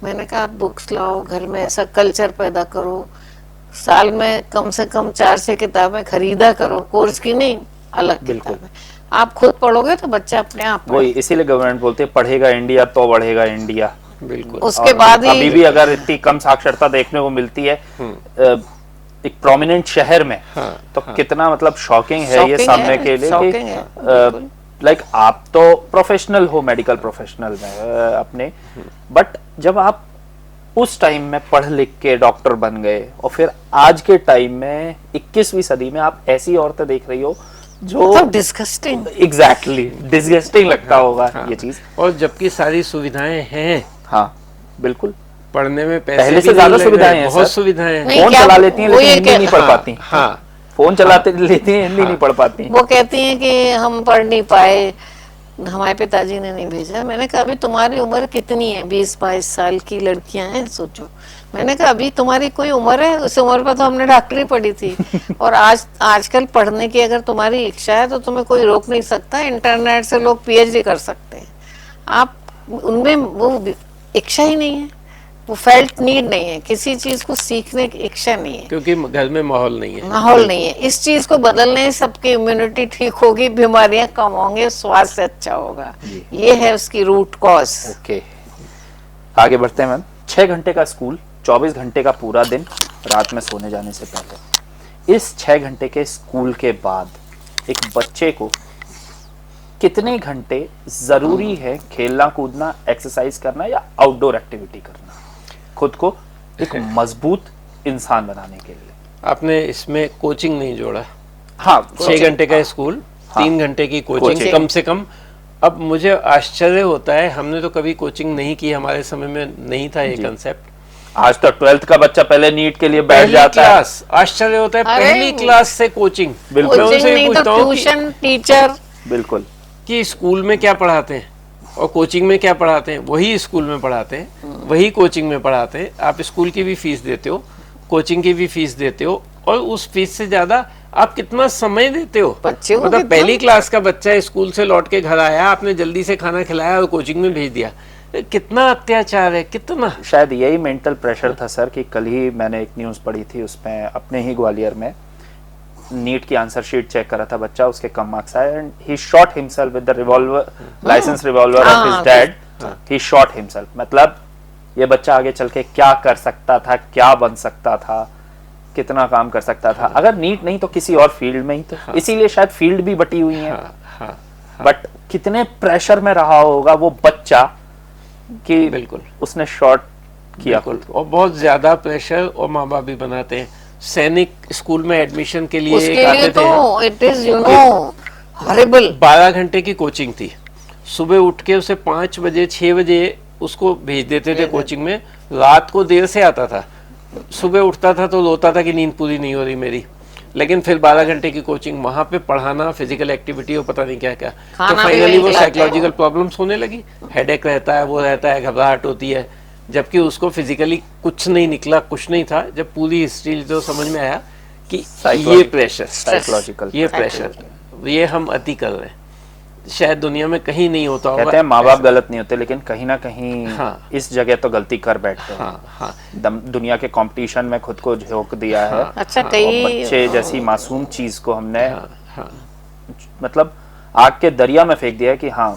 मैंने कहा आप बुक्स लाओ, घर में ऐसा कल्चर पैदा करो, साल में कम से कम 4 किताबें खरीदा करो, कोर्स की नहीं, अलग किताबें। आप खुद पढ़ोगे तो बच्चा अपने आप वही, इसीलिए गवर्नमेंट बोलते है पढ़ेगा इंडिया तो बढ़ेगा इंडिया। बिल्कुल। उसके बाद ही अभी भी अगर इतनी कम साक्षरता देखने को मिलती है एक प्रोमिनेंट शहर में, तो कितना मतलब शॉकिंग है ये सामने के लिए कि लाइक आप तो प्रोफेशनल हो, मेडिकल प्रोफेशनल में अपने, बट जब आप उस टाइम में पढ़ लिख के डॉक्टर बन गए और फिर आज के टाइम में 21वीं सदी में आप ऐसी औरतें देख रही हो जो डिस्गस्टिंग, एग्जैक्टली डिस्गस्टिंग लगता होगा ये चीज। और जबकि सारी सुविधाएं हैं। हाँ बिल्कुल, पढ़ने में पैसे पहले से भी ज्यादा नहीं लग सुविधाएं रहे, हैं बहुत सर। सुविधाएं हैं। नहीं, फोन क्या चला लेती हैं वो लेकिन ये हिंदी नहीं पढ़ पाती। हाँ, फोन चलाते लेती हैं, हिंदी नहीं पढ़ पाती। वो कहती हैं कि हम पढ़ नहीं पाए, हमारे पिताजी ने नहीं भेजा। मैंने कहा अभी तुम्हारी उम्र कितनी है? 20-22 साल की लड़कियां हैं, सोचो। मैंने कहा अभी तुम्हारी कोई उम्र है? उस उम्र पर तो हमने डॉक्टरी पढ़ी थी। और आजकल पढ़ने की अगर तुम्हारी इच्छा है तो तुम्हें कोई रोक नहीं सकता। इंटरनेट से लोग पीएचडी कर सकते हैं। आप उनमें वो इच्छा ही नहीं है, वो फेल्ट नीड नहीं है, किसी चीज को सीखने की इच्छा नहीं है, क्योंकि घर में माहौल नहीं है। माहौल नहीं है। इस चीज को बदलने से सबकी इम्यूनिटी ठीक होगी, बीमारियां कम होंगे, स्वास्थ्य अच्छा होगा। ये है उसकी रूट कॉज। ओके, आगे बढ़ते हैं मैम। 6 घंटे का स्कूल, 24 घंटे का पूरा दिन, रात में सोने जाने से पहले। इस 6 घंटे के स्कूल के बाद एक बच्चे को कितने घंटे जरूरी है खेलना कूदना, एक्सरसाइज करना या आउटडोर एक्टिविटी करना, खुद को एक मजबूत इंसान बनाने के लिए? आपने इसमें कोचिंग नहीं जोड़ा। हाँ, 6 घंटे का स्कूल, 3 घंटे की कोचिंग कम से कम। अब मुझे आश्चर्य होता है, हमने तो कभी कोचिंग नहीं की, हमारे समय में नहीं था ये कंसेप्ट। आज तो 12th का बच्चा पहले नीट के लिए बैठ जाता है। आश्चर्य होता है, अरे पहली क्लास से कोचिंग। बिल्कुल। मैं कोचिंग उनसे नहीं तो पूछता हूँ ट्यूशन टीचर। बिल्कुल। कि स्कूल में क्या पढ़ाते हैं और कोचिंग में क्या पढ़ाते हैं, वही स्कूल में पढ़ाते हैं, वही कोचिंग में पढ़ाते हैं। आप स्कूल की भी फीस देते हो, कोचिंग की भी फीस देते हो, और उस फीस से ज्यादा आप कितना समय देते हो बच्चे को मतलब कितना? पहली क्लास का बच्चा स्कूल से लौट के घर आया, आपने जल्दी से खाना खिलाया और कोचिंग में भेज दिया। कितना अत्याचार है, कितना। शायद यही मेंटल प्रेशर था सर कि कल ही मैंने एक न्यूज़ पढ़ी थी, उसमें अपने ही ग्वालियर में नीट की आंसर शीट चेक करा था बच्चा, उसके कम मार्क्स आए and he shot himself with the revolver, licence revolver of his dad. He shot himself. मतलब ये बच्चा आगे चल के क्या कर सकता था, क्या बन सकता था, कितना काम कर सकता था, अगर नीट नहीं तो किसी और फील्ड में ही तो। इसीलिए शायद फील्ड भी बटी हुई है। बट कितने प्रेशर में रहा होगा वो बच्चा कि बिल्कुल उसने शॉट किया। और बहुत ज्यादा प्रेशर, और माँ बाप भी बनाते हैं। सैनिक स्कूल में एडमिशन के लिए उसके एक लिए आते थे, तो इट इज हॉरिबल। 12 घंटे की कोचिंग थी। सुबह उठ के उसे 5 बजे 6 बजे उसको भेज देते थे कोचिंग में। रात को देर से आता था, सुबह उठता था तो रोता था कि नींद पूरी नहीं हो रही मेरी। लेकिन फिर 12 घंटे की कोचिंग, वहां पे पढ़ाना, फिजिकल एक्टिविटी और पता नहीं क्या क्या। तो खाना भी फाइनली वही वो खिलाते साइकोलॉजिकल प्रॉब्लम्स होने लगी। हेडेक रहता है, वो रहता है, घबराहट होती है। जबकि उसको फिजिकली कुछ नहीं निकला, कुछ नहीं था। जब पूरी हिस्ट्री तो समझ में आया कि ये प्रेशर, साइकोलॉजिकल, ये प्रेशर, ये हम अति कर रहे हैं। शायद दुनिया में कहीं नहीं होता होगा। कहते हैं माँ बाप गलत नहीं होते, लेकिन कहीं ना कहीं हाँ। इस जगह तो गलती कर बैठते हैं। हाँ, हाँ। दुनिया के कंपटीशन में खुद को झोंक दिया है। अच्छा, और कई बच्चे जैसी मासूम चीज को हमने हाँ। मतलब आग के दरिया में फेंक दिया है कि हाँ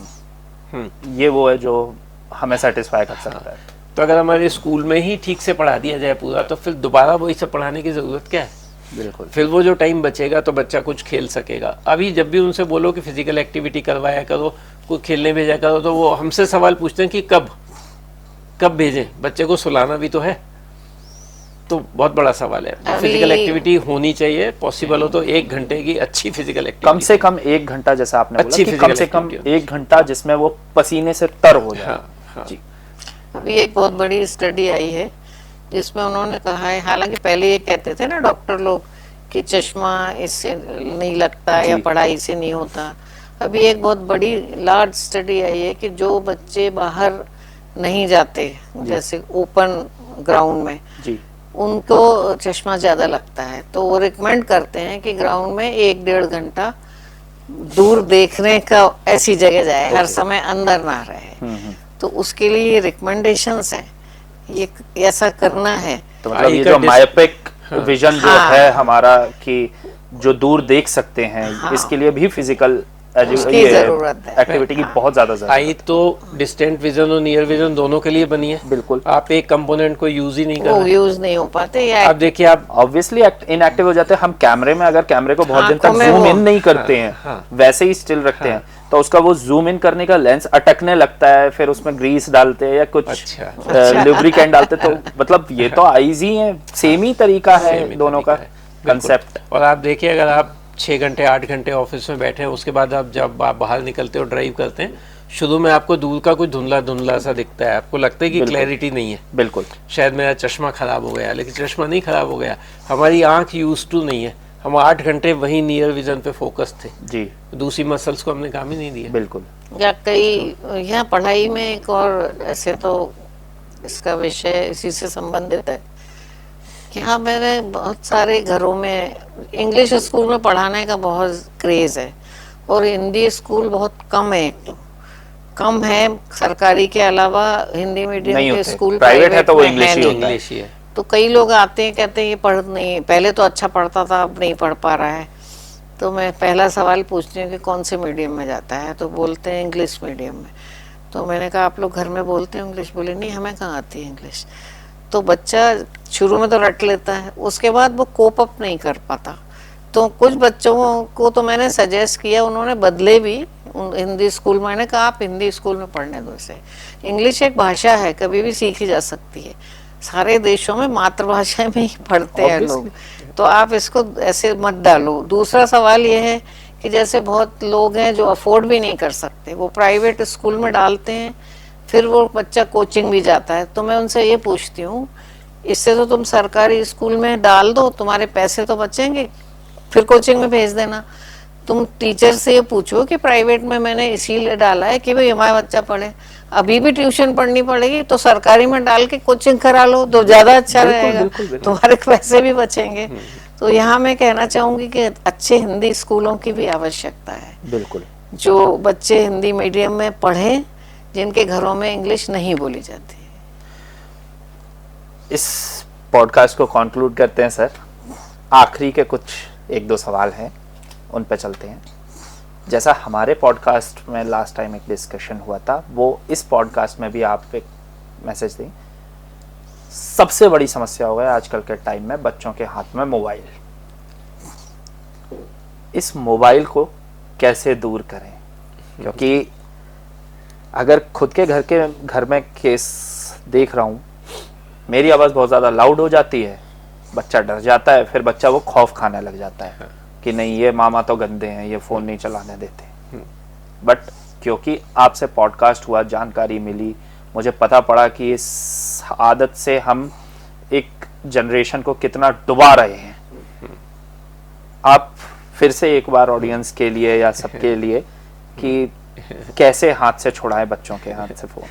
ये वो है जो हमें सेटिस्फाई कर सकता है। तो अगर हमारे स्कूल में ही ठीक से पढ़ा दिया जाए पूरा, तो फिर दोबारा वही सब पढ़ाने की जरूरत क्या है। बिल्कुल। फिर वो जो टाइम बचेगा तो बच्चा कुछ खेल सकेगा। अभी जब भी उनसे बोलो कि फिजिकल एक्टिविटी करवाया करो, कोई खेलने भेजा करो, तो वो हमसे सवाल पूछते हैं कि कब भेजें, बच्चे को सुलाना भी तो है। तो बहुत बड़ा सवाल है। फिजिकल एक्टिविटी होनी चाहिए, पॉसिबल हो तो 1 घंटे की अच्छी फिजिकल एक्टिविटी, कम से कम 1 घंटा, जैसा आपने अच्छी बोला कि कम से कम physical 1 घंटा जिसमें वो पसीने से तर हो जाए। हाँ। जी। अभी एक बहुत बड़ी स्टडी आई है जिसमें उन्होंने कहा है, हालांकि पहले ये कहते थे ना डॉक्टर लोग कि चश्मा इससे नहीं लगता या पढ़ाई से नहीं होता। अभी एक बहुत बड़ी लार्ज स्टडी आई है कि जो बच्चे बाहर नहीं जाते जैसे ओपन ग्राउंड में, जी उनको चश्मा ज्यादा लगता है, तो वो रिकमेंड करते हैं कि ग्राउंड में 1-1.5 घंटा दूर देखने का ऐसी जगह जाए, हर समय अंदर ना रहे। तो उसके लिए रिकमेंडेशंस हैं, ये ऐसा करना है। तो मतलब आई ये का जो डिस- मायोपिक विजन जो हाँ। है हमारा, कि जो दूर देख सकते हैं, हाँ। इसके लिए भी फिजिकल उसकी जरूरत है। एक्टिविटी की बहुत ज्यादा जरूरत आई तो डिस्टेंट विजन और नियर विजन दोनों के लिए बनी है। बिल्कुल। आप एक कंपोनेंट को यूज ही नहीं कर वो रहे। यूज नहीं हो पाते या आप देखिए, आप ऑब्वियसली इनएक्टिव हो जाते हैं। हम कैमरे में अगर कैमरे को बहुत दिन तक आंखों में जूम वो- इन नहीं करते हैं, हाँ। वैसे ही स्टिल रखते हैं, तो उसका वो जूम इन करने का लेंस अटकने लगता है, फिर उसमें ग्रीस डालते हैं या कुछ अच्छा। लुब्रिकेंट डालते हैं, तो मतलब ये तो आईज ही है, सेम ही तरीका है Same ही दोनों का तरीका है, बिल्कुल। कंसेप्ट। और आप देखिए, अगर आप 6 घंटे 8 घंटे ऑफिस में बैठे हैं, उसके बाद आप जब आप बाहर निकलते हो, ड्राइव करते हैं, शुरू में आपको दूर का कुछ धुंधला धुंधला सा दिखता है, आपको लगता है कि क्लैरिटी नहीं है, बिल्कुल शायद मेरा चश्मा खराब हो गया, लेकिन चश्मा नहीं खराब हो गया, हमारी आंख यूज टू नहीं है। हम 8 घंटे वही नियर विजन पे फोकस थे, जी दूसरी मसल्स को हमने काम ही नहीं दिया। बिल्कुल। या कई यहाँ पढ़ाई में एक और ऐसे तो इसका विषय इसी से संबंधित है कि हाँ, मेरे बहुत सारे घरों में इंग्लिश स्कूल में पढ़ाने का बहुत क्रेज है और हिंदी स्कूल बहुत कम है, कम है। सरकारी के अलावा हिंदी मीडियम नहीं के होते। स्कूल प्राइवेट है तो वो में इंग्लिश ही नहीं। होता है। इंग्लिश ही है। तो कई लोग आते हैं, कहते हैं ये पढ़ नहीं, पहले तो अच्छा पढ़ता था, अब नहीं पढ़ पा रहा है। तो मैं पहला सवाल पूछती हूँ कि कौन से मीडियम में जाता है, तो बोलते हैं इंग्लिश मीडियम में। तो मैंने कहा आप लोग घर में बोलते हैं इंग्लिश? बोले नहीं, हमें कहाँ आती है इंग्लिश। तो बच्चा शुरू में तो रट लेता है, उसके बाद वो कोप अप नहीं कर पाता। तो कुछ बच्चों को तो मैंने सजेस्ट किया, उन्होंने बदले भी हिंदी स्कूल। मैंने कहा आप हिंदी स्कूल में पढ़ने दो इसे, इंग्लिश एक भाषा है, कभी भी सीखी जा सकती है, सारे देशों में मातृभाषा में ही पढ़ते हैं लोग, तो आप इसको ऐसे मत डालो। दूसरा सवाल ये है कि जैसे बहुत लोग हैं जो अफोर्ड भी नहीं कर सकते, वो प्राइवेट स्कूल में डालते हैं, फिर वो बच्चा कोचिंग भी जाता है। तो मैं उनसे ये पूछती हूँ, इससे तो तुम सरकारी स्कूल में डाल दो, तुम्हारे पैसे तो बचेंगे, फिर कोचिंग में भेज देना। तुम टीचर से ये पूछो कि प्राइवेट में मैंने इसीलिए डाला है कि भाई हमारा बच्चा पढ़े, अभी भी ट्यूशन पढ़नी पड़ेगी तो सरकारी में डाल के कोचिंग करा लो तो ज्यादा अच्छा रहेगा, तुम्हारे पैसे भी बचेंगे। तो यहाँ मैं कहना चाहूंगी कि अच्छे हिंदी स्कूलों की भी आवश्यकता है, बिल्कुल। जो बच्चे हिंदी मीडियम में पढ़े, जिनके घरों में इंग्लिश नहीं बोली जाती। इस पॉडकास्ट को कंक्लूड करते हैं सर। आखिरी के कुछ 1-2 सवाल हैं, उन पे चलते हैं। जैसा हमारे पॉडकास्ट में लास्ट टाइम एक डिस्कशन हुआ था, वो इस पॉडकास्ट में भी आप एक मैसेज दें। सबसे बड़ी समस्या हो गई आजकल के टाइम में, बच्चों के हाथ में मोबाइल। इस मोबाइल को कैसे दूर करें? क्योंकि अगर खुद के घर में केस देख रहा हूँ, मेरी आवाज़ बहुत ज़्यादा लाउड हो जाती है, बच्चा डर जाता है, फिर बच्चा वो खौफ खाने लग जाता है कि नहीं ये मामा तो गंदे हैं, ये फ़ोन नहीं चलाने देते। बट क्योंकि आपसे पॉडकास्ट हुआ, जानकारी मिली, मुझे पता पड़ा कि इस आदत से हम एक जनरेशन को कितना डुबा रहे हैं। आप फिर से एक बार ऑडियंस के लिए या सबके लिए कि कैसे हाथ से छुड़ाएं बच्चों के हाथ से फ़ोन?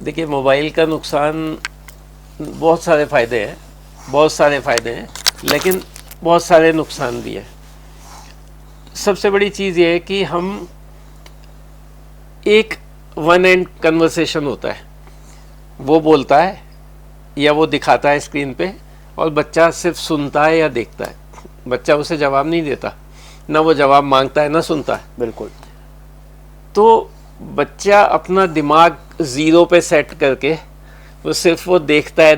देखिए, मोबाइल का नुकसान बहुत सारे फ़ायदे हैं, बहुत सारे फ़ायदे हैं, लेकिन बहुत सारे नुकसान भी है। सबसे बड़ी चीज़ ये है कि हम एक वन एंड कन्वर्सेशन होता है, वो बोलता है या वो दिखाता है स्क्रीन पे, और बच्चा सिर्फ सुनता है या देखता है। बच्चा उसे जवाब नहीं देता, ना वो जवाब मांगता है ना सुनता है। बिल्कुल। तो बच्चा अपना दिमाग ज़ीरो पे सेट करके वो सिर्फ वो देखता है,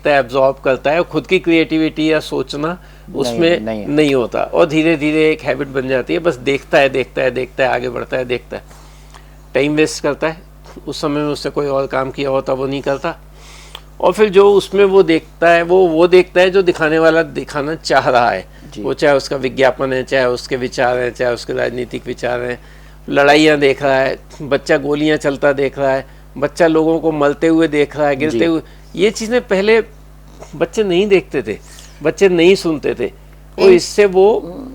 एब्जॉर्ब करता है, और खुद की क्रिएटिविटी या सोचना उसमें नहीं होता, और धीरे धीरे एक हैबिट बन जाती है, बस देखता है, आगे बढ़ता है, देखता है, टाइम वेस्ट करता है। उस समय में उससे कोई और काम किया होता वो नहीं करता, और फिर जो उसमें वो देखता है वो देखता है जो दिखाने वाला दिखाना चाह रहा है, वो चाहे उसका विज्ञापन है, चाहे उसके विचार हैं, चाहे उसके राजनीतिक विचार हैं। लड़ाइयाँ देख रहा है बच्चा, गोलियाँ चलता देख रहा है बच्चा, लोगों को मरते हुए देख रहा है, गिरते हुए। ये चीज़ें पहले बच्चे नहीं देखते थे, बच्चे नहीं सुनते थे, और इससे वो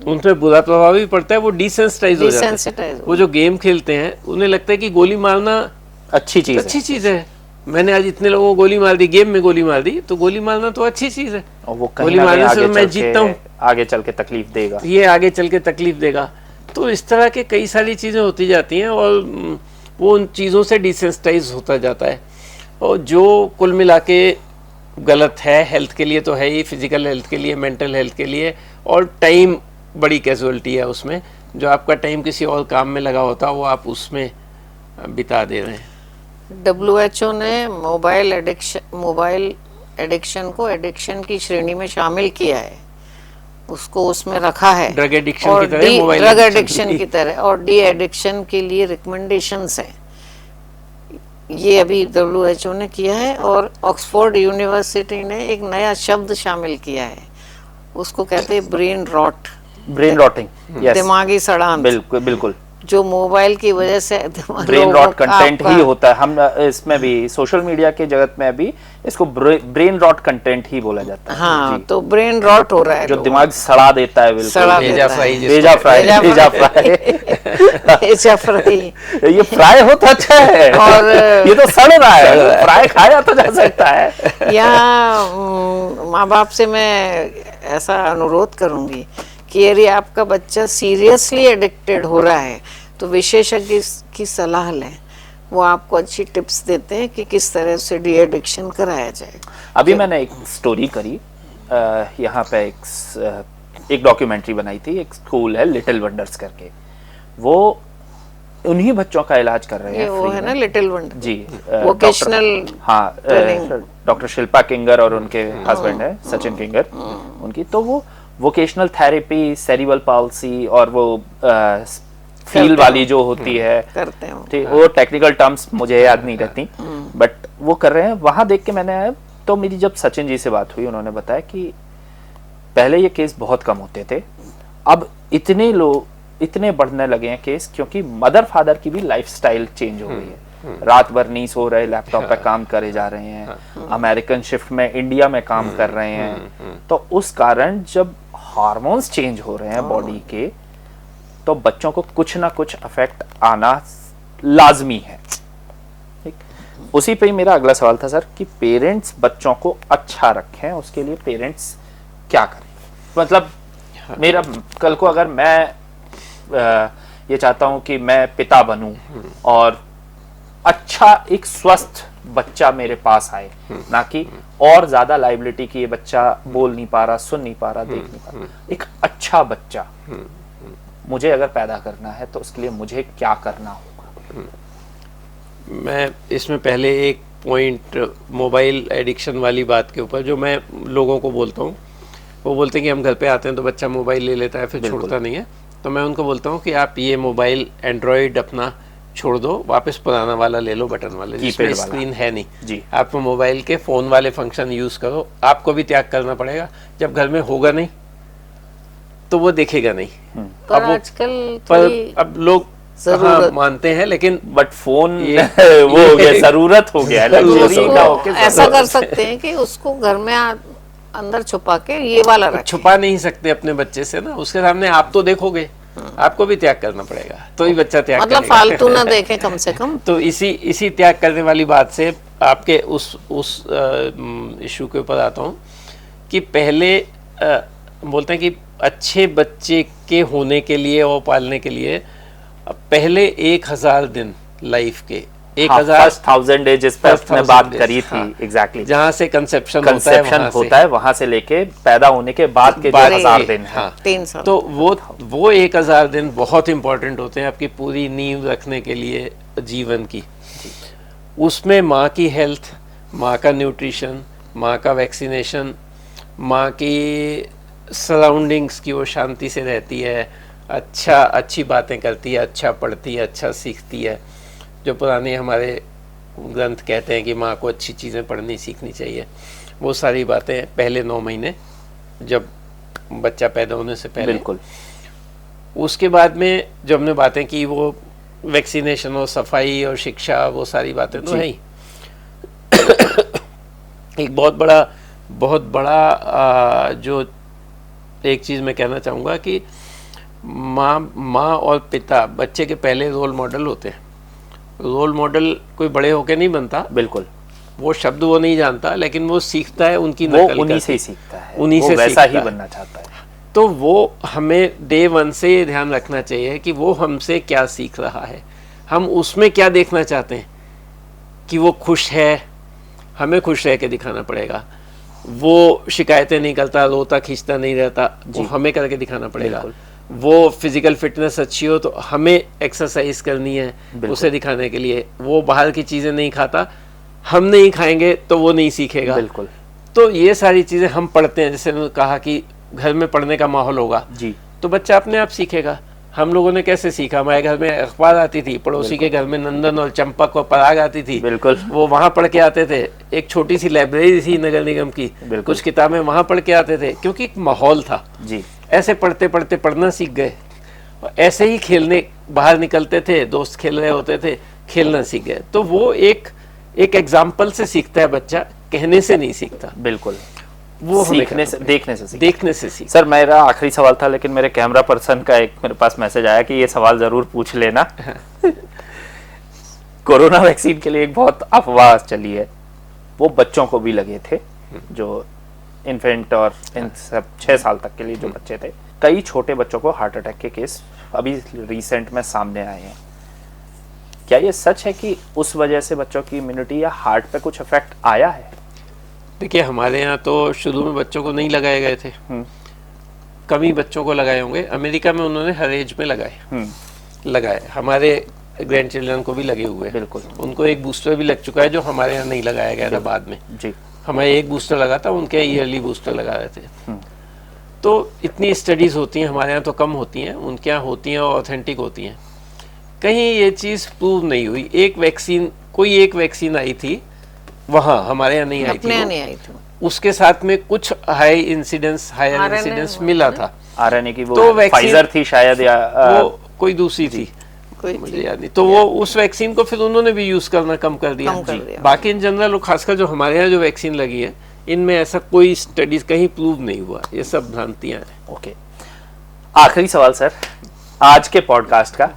उन पर बुरा प्रभाव भी पड़ता है, वो डिसेंसिटाइज हो जाते हैं। वो जो गेम खेलते हैं उन्हें लगता है कि गोली मारना अच्छी चीज है। अच्छी चीज है। मैंने आज इतने लोगों को गोली मार दी, गेम में गोली मार दी, तो गोली मारना तो अच्छी चीज है। और वो कहीं गोली ना कहीं मारने से आगे तो मैं चल जीतता हूँ, के आगे चल के तकलीफ देगा। ये आगे चल के तकलीफ देगा। तो इस तरह के कई सारी चीज़ें होती जाती हैं और वो उन चीज़ों से डिसेंसिटाइज होता जाता है, और जो कुल मिला के गलत है हेल्थ के लिए, तो है ही, फिजिकल हेल्थ के लिए, मेंटल हेल्थ के लिए। और टाइम बड़ी कैजुअलिटी है उसमें, जो आपका टाइम किसी और काम में लगा होता है वो आप उसमें बिता दे रहे हैं। WHO ने मोबाइल एडिक्शन को एडिक्शन की श्रेणी में शामिल किया है, उसको उसमें रखा है ड्रग एडिक्शन और की तरह मोबाइल ड्रग एडिक्शन की तरह, और डी एडिक्शन के लिए रिकमेंडेशंस हैं। ये अभी WHO ने किया है, और ऑक्सफोर्ड यूनिवर्सिटी ने एक नया शब्द शामिल किया है, उसको कहते हैं brain rot, brain rotting, yes, दिमागी सड़ांत। बिल्कुल बिल्कुल। जो मोबाइल की वजह से ब्रेन रॉट कंटेंट ही होता है। हम इसमें भी सोशल मीडिया के जगत में भी इसको ब्रेन रॉट कंटेंट ही बोला जाता है। हाँ, तो ब्रेन रॉट हो रहा है, जो दिमाग सड़ा देता है, बिल्कुल। सड़ा भेजा देता है। फ्राई जिसको भेजा फ्राई, भेजा फ्राई। भेजा फ्राई। ये फ्राई हो तो अच्छा है, और ये तो सड़ रहा है, फ्राई खाया तो जा सकता है। यहाँ माँ बाप से मैं ऐसा अनुरोध करूंगी कि यदि आपका बच्चा सीरियसली एडिक्टेड हो रहा है तो विशेषज्ञ की सलाह लें, वो आपको अच्छी टिप्स देते हैं कि किस तरह से डी एडिक्शन कराया जाए। अभी मैंने एक स्टोरी करी, यहाँ पे एक डॉक्यूमेंट्री बनाई थी। एक स्कूल है लिटिल वंडर्स करके, वो उन्हीं बच्चों का इलाज कर रहे हैं। ये वो है ना लिटिल वंडर जी, वोकेशनल, हाँ, डॉक्टर शिल्पा किंगर और उनके हस्बैंड है सचिन किंगर, उनकी। तो वो वोकेशनल थेरेपी, सेरिब्रल पाल्सी और वो फील वाली जो होती है, करते हैं ठीक, वो टेक्निकल टर्म्स मुझे याद नहीं रहती, बट वो कर रहे हैं। वहां देख के मैंने, तो मेरी जब सचिन जी से बात हुई, उन्होंने बताया कि पहले ये केस बहुत कम होते थे, अब इतने बढ़ने लगे हैं केस, क्योंकि मदर फादर की भी लाइफस्टाइल चेंज हो गई है। रात भर नहीं सो रहे, लैपटॉप पे काम करे जा रहे हैं, अमेरिकन शिफ्ट में इंडिया में काम कर रहे हैं। तो उस कारण जब हार्मोन्स चेंज हो रहे हैं बॉडी के, तो बच्चों को कुछ ना कुछ अफेक्ट आना लाजमी है। ठीक, उसी पे ही मेरा अगला सवाल था सर, कि पेरेंट्स बच्चों को अच्छा रखें, उसके लिए पेरेंट्स क्या करें? मतलब मेरा कल को अगर मैं ये चाहता हूं कि मैं पिता बनूं और अच्छा एक स्वस्थ बच्चा मेरे पास आए, ना कि और ज्यादा लाइबिलिटी की, ये बच्चा बोल नहीं पा रहा, सुन नहीं पा रहा, देख नहीं पा रहा, एक अच्छा बच्चा मुझे अगर पैदा करना है तो उसके लिए मुझे क्या करना होगा? मैं इसमें पहले एक पॉइंट मोबाइल एडिक्शन वाली बात के ऊपर, जो मैं लोगों को बोलता हूँ, वो बोलते हैं कि हम घर पे आते हैं तो बच्चा मोबाइल ले लेता है, फिर छोड़ता नहीं है। तो मैं उनको बोलता हूँ कि आप ये मोबाइल एंड्रॉयड अपना छोड़ दो, वापस पुराना वाला ले लो, बटन वाले, जिसमें स्क्रीन है नहीं जी। आप मोबाइल के फ़ोन वाले फंक्शन यूज़ करो। आपको भी त्याग करना पड़ेगा, जब घर में होगा नहीं तो वो देखेगा नहीं। पर आजकल पर अब लोग मानते हैं, लेकिन बट फोन वो हो गया, जरूरत हो गया है। ऐसा कर सकते हैं कि उसको घर में अंदर छुपा के ये वाला रखें। छुपा नहीं सकते अपने बच्चे से ना, उसके सामने आप तो देखोगे, आपको भी त्याग करना पड़ेगा, तो ही बच्चा त्याग मतलब करेगा। फालतू ना देखे कम से कम। तो इसी त्याग करने वाली बात से आपके उस इशू के ऊपर आता हूँ कि पहले बोलते हैं कि अच्छे बच्चे के होने के लिए और पालने के लिए पहले 1000 दिन लाइफ के, 1000 डेज जिस पर आपने बात करी थी, एग्जैक्टली, जहाँ से कंसेप्शन होता है वहां से लेके पैदा होने के बाद के 1000 दिन, हाँ, 3 साल। तो वो 1000 दिन बहुत इंपॉर्टेंट होते हैं आपकी पूरी नींव रखने के लिए जीवन की। उसमें माँ की हेल्थ, माँ का न्यूट्रिशन, माँ का वैक्सीनेशन, माँ की सराउंडिंग्स की वो शांति से रहती है, अच्छी बातें करती है, अच्छा पढ़ती है, अच्छा सीखती है। जो पुराने हमारे ग्रंथ कहते हैं कि माँ को अच्छी चीज़ें पढ़नी सीखनी चाहिए, वो सारी बातें पहले 9 महीने जब बच्चा पैदा होने से पहले। बिल्कुल। उसके बाद में जो हमने बातें की, वो वैक्सीनेशन और सफाई और शिक्षा, वो सारी बातें तो है ही। एक बहुत बड़ा जो एक चीज़ मैं कहना चाहूँगा कि माँ और पिता बच्चे के पहले रोल मॉडल होते हैं, रोल मॉडल कोई बड़े होके नहीं बनता, बिल्कुल, वो शब्द वो नहीं जानता, लेकिन वो सीखता है उनकी वो नकल उन्हीं करके। से ही सीखता है, उन्हीं वो से वैसा सीखता ही है। बनना चाहता है। तो वो हमें डे वन से ये ध्यान रखना चाहिए कि वो हमसे क्या सीख रहा है, हम उसमें क्या देखना चाहते हैं। कि वो खुश है, हमें खुश रह के दिखाना पड़ेगा। वो शिकायतें नहीं करता, रोता खींचता नहीं रहता, वो हमें करके दिखाना पड़ेगा। वो फिजिकल फिटनेस अच्छी हो तो हमें एक्सरसाइज करनी है उसे दिखाने के लिए। वो बाहर की चीज़ें नहीं खाता, हम नहीं खाएंगे तो वो नहीं सीखेगा। बिल्कुल। तो ये सारी चीज़ें हम पढ़ते हैं, जैसे मैंने कहा कि घर में पढ़ने का माहौल होगा जी, तो बच्चा अपने आप सीखेगा। हम लोगों ने कैसे सीखा, हमारे घर में अखबार आती थी, पड़ोसी के घर में नंदन और चंपक और पराग आती थी, बिल्कुल, वो वहाँ पढ़ के आते थे। एक छोटी सी लाइब्रेरी थी नगर निगम की, कुछ किताबें वहाँ पढ़ के आते थे, क्योंकि एक माहौल था जी। ऐसे पढ़ते पढ़ते पढ़ना सीख गए। और ऐसे ही खेलने बाहर निकलते थे, दोस्त खेल रहे होते थे, खेलना सीख गए। तो वो एक एग्जाम्पल से सीखता है बच्चा, कहने से नहीं सीखता। बिल्कुल, वो सीखने से, देखने से सीखता है। देखने से सीख। सर मेरा आखिरी सवाल था, लेकिन मेरे कैमरा पर्सन का एक मेरे पास मैसेज आया कि ये सवाल जरूर पूछ लेना। कोरोना वैक्सीन के लिए एक बहुत अफवाह चली है, वो बच्चों को भी लगे थे, जो इन्फेंट और इन सब 6 साल तक के लिए जो बच्चे थे। कई छोटे बच्चों को हार्ट अटैक के केस अभी रिसेंट में सामने आए हैं। क्या ये सच है कि उस वजह से बच्चों की इम्यूनिटी या हार्ट पे कुछ इफेक्ट आया है? देखिए, हमारे यहाँ तो शुरू में बच्चों को नहीं लगाए गए थे, कम ही बच्चों को लगाए होंगे। अमेरिका में उन्होंने हर एज में लगाए। हमारे ग्रैंड चिल्ड्रन को भी लगे हुए, बिल्कुल, उनको एक बूस्टर भी लग चुका है, जो हमारे यहाँ नहीं लगाया गया था बाद में जी। हमारे एक बूस्टर लगा था, उनके ईयरली बूस्टर लगा रहे थे। तो इतनी स्टडीज होती हैं, हमारे यहाँ तो कम होती हैं, उनके यहाँ होती हैं और ऑथेंटिक होती हैं। कहीं ये चीज़ प्रूव नहीं हुई। कोई एक वैक्सीन आई थी वहाँ, हमारे यहाँ नहीं आई अपने यहाँ थी, नहीं आई थी। उसके साथ में कुछ हायर इंसिडेंस मिला था। आरएनए की वो तो वैक्सीन- फाइजर थी शायद, या वो कोई दूसरी थी, मुझे याद नहीं। तो वो उस वैक्सीन को फिर उन्होंने भी यूज करना कम कर दिया। कम कर दिया। बाकी इन जनरल, खासकर जो हमारे यहाँ जो वैक्सीन लगी है, इनमें ऐसा कोई स्टडीज कहीं प्रूव नहीं हुआ। ये सब भ्रांतियां हैं। ओके, आखिरी सवाल सर आज के पॉडकास्ट का,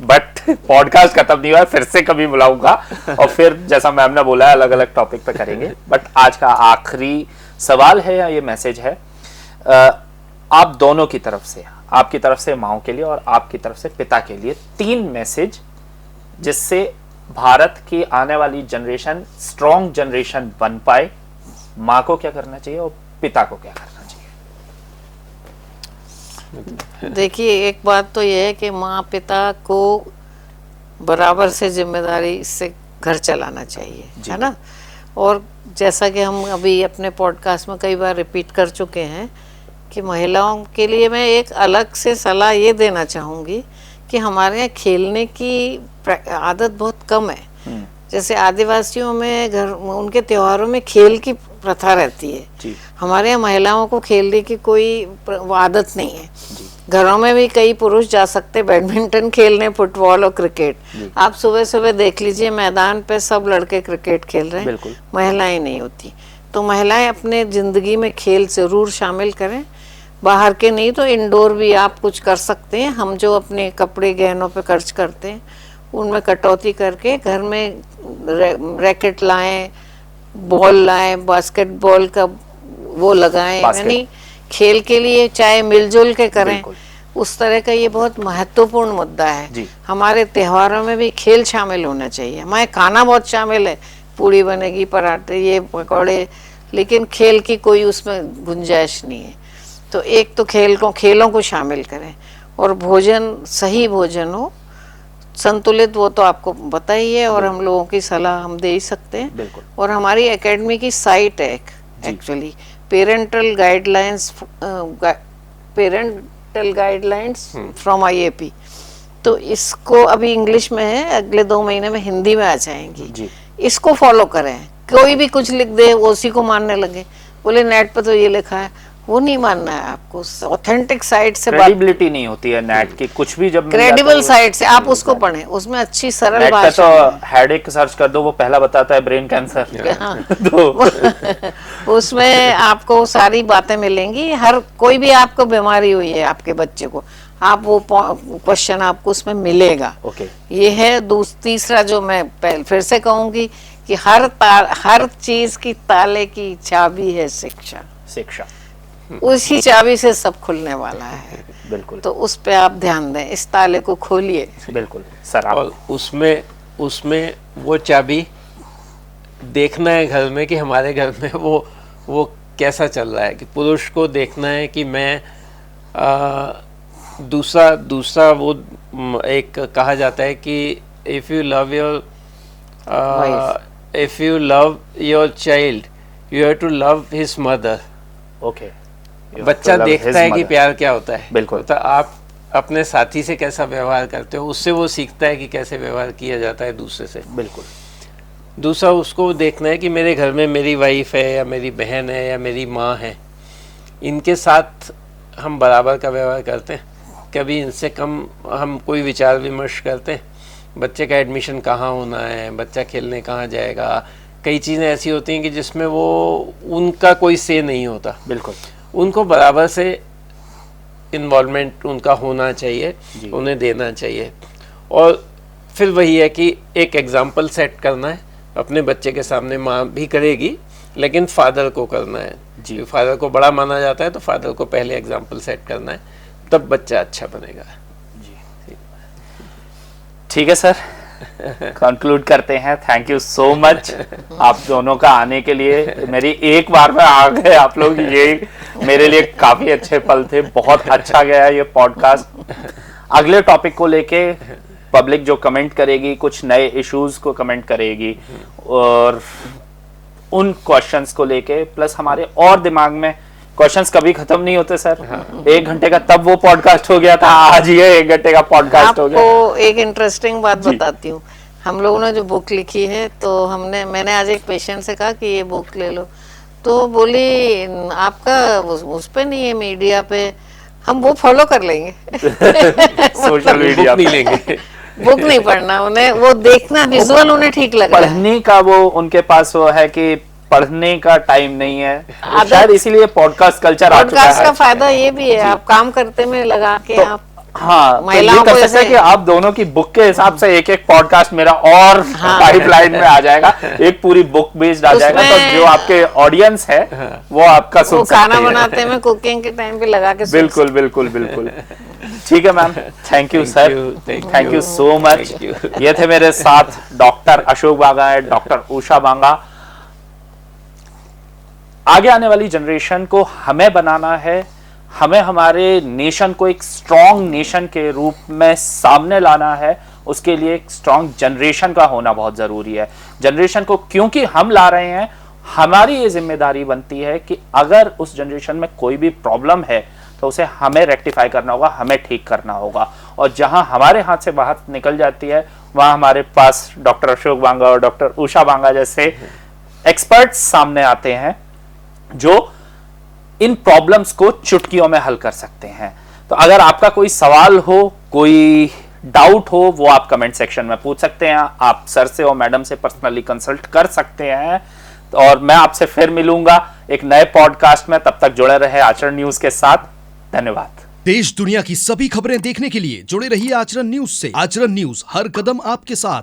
बट पॉडकास्ट खत्म नहीं हुआ, फिर से कभी बुलाऊंगा और फिर जैसा मैम ने बोला अलग अलग टॉपिक पे करेंगे। बट आज का आखिरी सवाल है या ये मैसेज है, आप दोनों की तरफ से, आपकी तरफ से माओ के लिए और आपकी तरफ से पिता के लिए 3 मैसेज जिससे भारत की आने वाली जनरेशन स्ट्रॉन्ग जनरेशन बन पाए। माँ को क्या करना चाहिए और पिता को क्या करना चाहिए? देखिए, एक बात तो यह है कि माँ पिता को बराबर से जिम्मेदारी इससे घर चलाना चाहिए, है ना। और जैसा कि हम अभी अपने पॉडकास्ट में कई बार रिपीट कर चुके हैं कि महिलाओं के लिए मैं एक अलग से सलाह ये देना चाहूँगी कि हमारे यहाँ खेलने की आदत बहुत कम है। जैसे आदिवासियों में घर उनके त्योहारों में खेल की प्रथा रहती है, हमारे यहाँ महिलाओं को खेलने की कोई आदत नहीं है। घरों में भी कई पुरुष जा सकते बैडमिंटन खेलने, फुटबॉल और क्रिकेट। आप सुबह सुबह देख लीजिए, मैदान पे सब लड़के क्रिकेट खेल रहे हैं, महिलाएं नहीं होती। तो महिलाएं अपने जिंदगी में खेल जरूर शामिल करें, बाहर के नहीं तो इंडोर भी आप कुछ कर सकते हैं। हम जो अपने कपड़े गहनों पे खर्च करते हैं उनमें कटौती करके घर में रैकेट लाएं, बॉल लाएं, बास्केटबॉल का वो लगाएं, यानी खेल के लिए चाहे मिलजुल के करें, उस तरह का ये बहुत महत्वपूर्ण मुद्दा है। हमारे त्योहारों में भी खेल शामिल होना चाहिए। हमारे खाना बहुत शामिल है, पूड़ी बनेगी, पराठे, ये पकौड़े, लेकिन खेल की कोई उसमें गुंजाइश नहीं है। तो एक तो खेलों को शामिल करें, और भोजन सही भोजन हो, संतुलित, वो तो आपको पता ही है और हम लोगों की सलाह हम दे ही सकते हैं। और हमारी एकेडमी की साइट है actually parental guidelines from IAP, तो इसको अभी इंग्लिश में है, अगले 2 महीने में हिंदी में आ जाएंगी। इसको फॉलो करें। कोई भी कुछ लिख दे वो उसी को मानने लगे, बोले नेट पर तो ये लिखा है, वो नहीं मानना है आपको। ऑथेंटिक साइट से क्रेडिबिलिटी नहीं होती है नेट की, कुछ भी जब क्रेडिबल साइट से आप उसको पढ़ें, उसमें अच्छी सरल भाषा तो हेडेक सर्च कर दो, वो पहला बताता है ब्रेन कैंसर। तो उसमें आपको सारी बातें मिलेंगी। हर कोई भी आपको बीमारी हुई है आपके बच्चे को, आप वो क्वेश्चन आपको उसमें मिलेगा। ओके। ये है। तीसरा जो मैं फिर से कहूंगी कि हर चीज की ताले की चाबी है शिक्षा। शिक्षा, उसी चाबी से सब खुलने वाला है। बिल्कुल। तो उस पे आप ध्यान दें, इस ताले को खोलिए। बिल्कुल सर। आप और उसमें वो चाबी देखना है घर में कि हमारे घर में वो कैसा चल रहा है, कि पुरुष को देखना है कि मैं दूसरा वो एक कहा जाता है कि if you love your child you have to love his mother. Okay. बच्चा देखता है कि प्यार क्या होता है। बिल्कुल। तो आप अपने साथी से कैसा व्यवहार करते हो, उससे वो सीखता है कि कैसे व्यवहार किया जाता है दूसरे से। बिल्कुल। दूसरा उसको देखना है कि मेरे घर में मेरी वाइफ है या मेरी बहन है या मेरी माँ है, इनके साथ हम बराबर का व्यवहार करते हैं, कभी इनसे कम हम कोई विचार विमर्श करते हैं। बच्चे का एडमिशन कहाँ होना है, बच्चा खेलने कहाँ जाएगा, कई चीज़ें ऐसी होती हैं कि जिसमें वो उनका कोई से नहीं होता। बिल्कुल। उनको बराबर से इन्वॉल्वमेंट उनका होना चाहिए, उन्हें देना चाहिए। और फिर वही है कि एक एग्जाम्पल सेट करना है अपने बच्चे के सामने। माँ भी करेगी लेकिन फादर को करना है जी। फादर को बड़ा माना जाता है तो फादर को पहले एग्जाम्पल सेट करना है, तब बच्चा अच्छा बनेगा जी। ठीक है सर, कंक्लूड करते हैं। थैंक यू सो मच आप दोनों का आने के लिए। मेरी एक बार में आ गए आप लोग, ये मेरे लिए काफी अच्छे पल थे। बहुत अच्छा गया ये पॉडकास्ट। अगले टॉपिक को लेके पब्लिक जो कमेंट करेगी, कुछ नए इश्यूज को कमेंट करेगी और उन क्वेश्चंस को लेके, प्लस हमारे और दिमाग में क्वेश्चंस कभी खत्म नहीं होते सर। 1 घंटे का तब वो पॉडकास्ट हो गया था, आज ये 1 घंटे का पॉडकास्ट हो गया। आपको एक इंटरेस्टिंग बात बताती हूँ। हम लोगों ने जो बुक लिखी है, तो मैंने आज एक पेशेंट से कहा कि ये बुक ले लो, तो बोली आपका उस पे नहीं है, मीडिया पे। हम वो फॉलो कर लेंगे सोशल मीडिया नहीं लेंगे। बुक नहीं पढ़ना, उन्हें वो देखना, विजुअल उन्हें ठीक लग रहा है। पढ़ने का वो उनके पास वो है कि पढ़ने का टाइम नहीं है, शायद इसीलिए पॉडकास्ट कल्चर आ चुका है। पॉडकास्ट का फायदा ये भी है, आप काम करते में लगा के आप हाँ, तो ये कर सकते हैं कि आप दोनों की बुक के हिसाब से एक एक पॉडकास्ट मेरा और पाइपलाइन में आ जाएगा, एक पूरी बुक बेस्ड आ जाएगा। तो जो आपके ऑडियंस है वो आपका सुन सकते हैं। खाना बनाते में कुकिंग के टाइम पे लगा के बिल्कुल बिल्कुल बिल्कुल। ठीक है ma'am, thank you sir, thank you so much. ये थे मेरे साथ डॉक्टर अशोक बांगा है, डॉक्टर उषा बांगा। आगे आने वाली जनरेशन को हमें बनाना है, हमें हमारे नेशन को एक स्ट्रॉन्ग नेशन के रूप में सामने लाना है। उसके लिए एक स्ट्रॉन्ग जनरेशन का होना बहुत जरूरी है। जनरेशन को क्योंकि हम ला रहे हैं, हमारी ये जिम्मेदारी बनती है कि अगर उस जनरेशन में कोई भी प्रॉब्लम है तो उसे हमें रेक्टिफाई करना होगा, हमें ठीक करना होगा। और जहां हमारे हाथ से बात निकल जाती है, वहां हमारे पास डॉक्टर अशोक बांगा और डॉक्टर उषा बांगा जैसे एक्सपर्ट्स सामने आते हैं जो इन प्रॉब्लम्स को चुटकियों में हल कर सकते हैं। तो अगर आपका कोई सवाल हो, कोई डाउट हो, वो आप कमेंट सेक्शन में पूछ सकते हैं। आप सर से और मैडम से पर्सनली कंसल्ट कर सकते हैं। और मैं आपसे फिर मिलूंगा एक नए पॉडकास्ट में। तब तक जुड़े रहे आचरण न्यूज के साथ। धन्यवाद। देश दुनिया की सभी खबरें देखने के लिए जुड़े रहिए आचरण न्यूज से। आचरण न्यूज, हर कदम आपके साथ।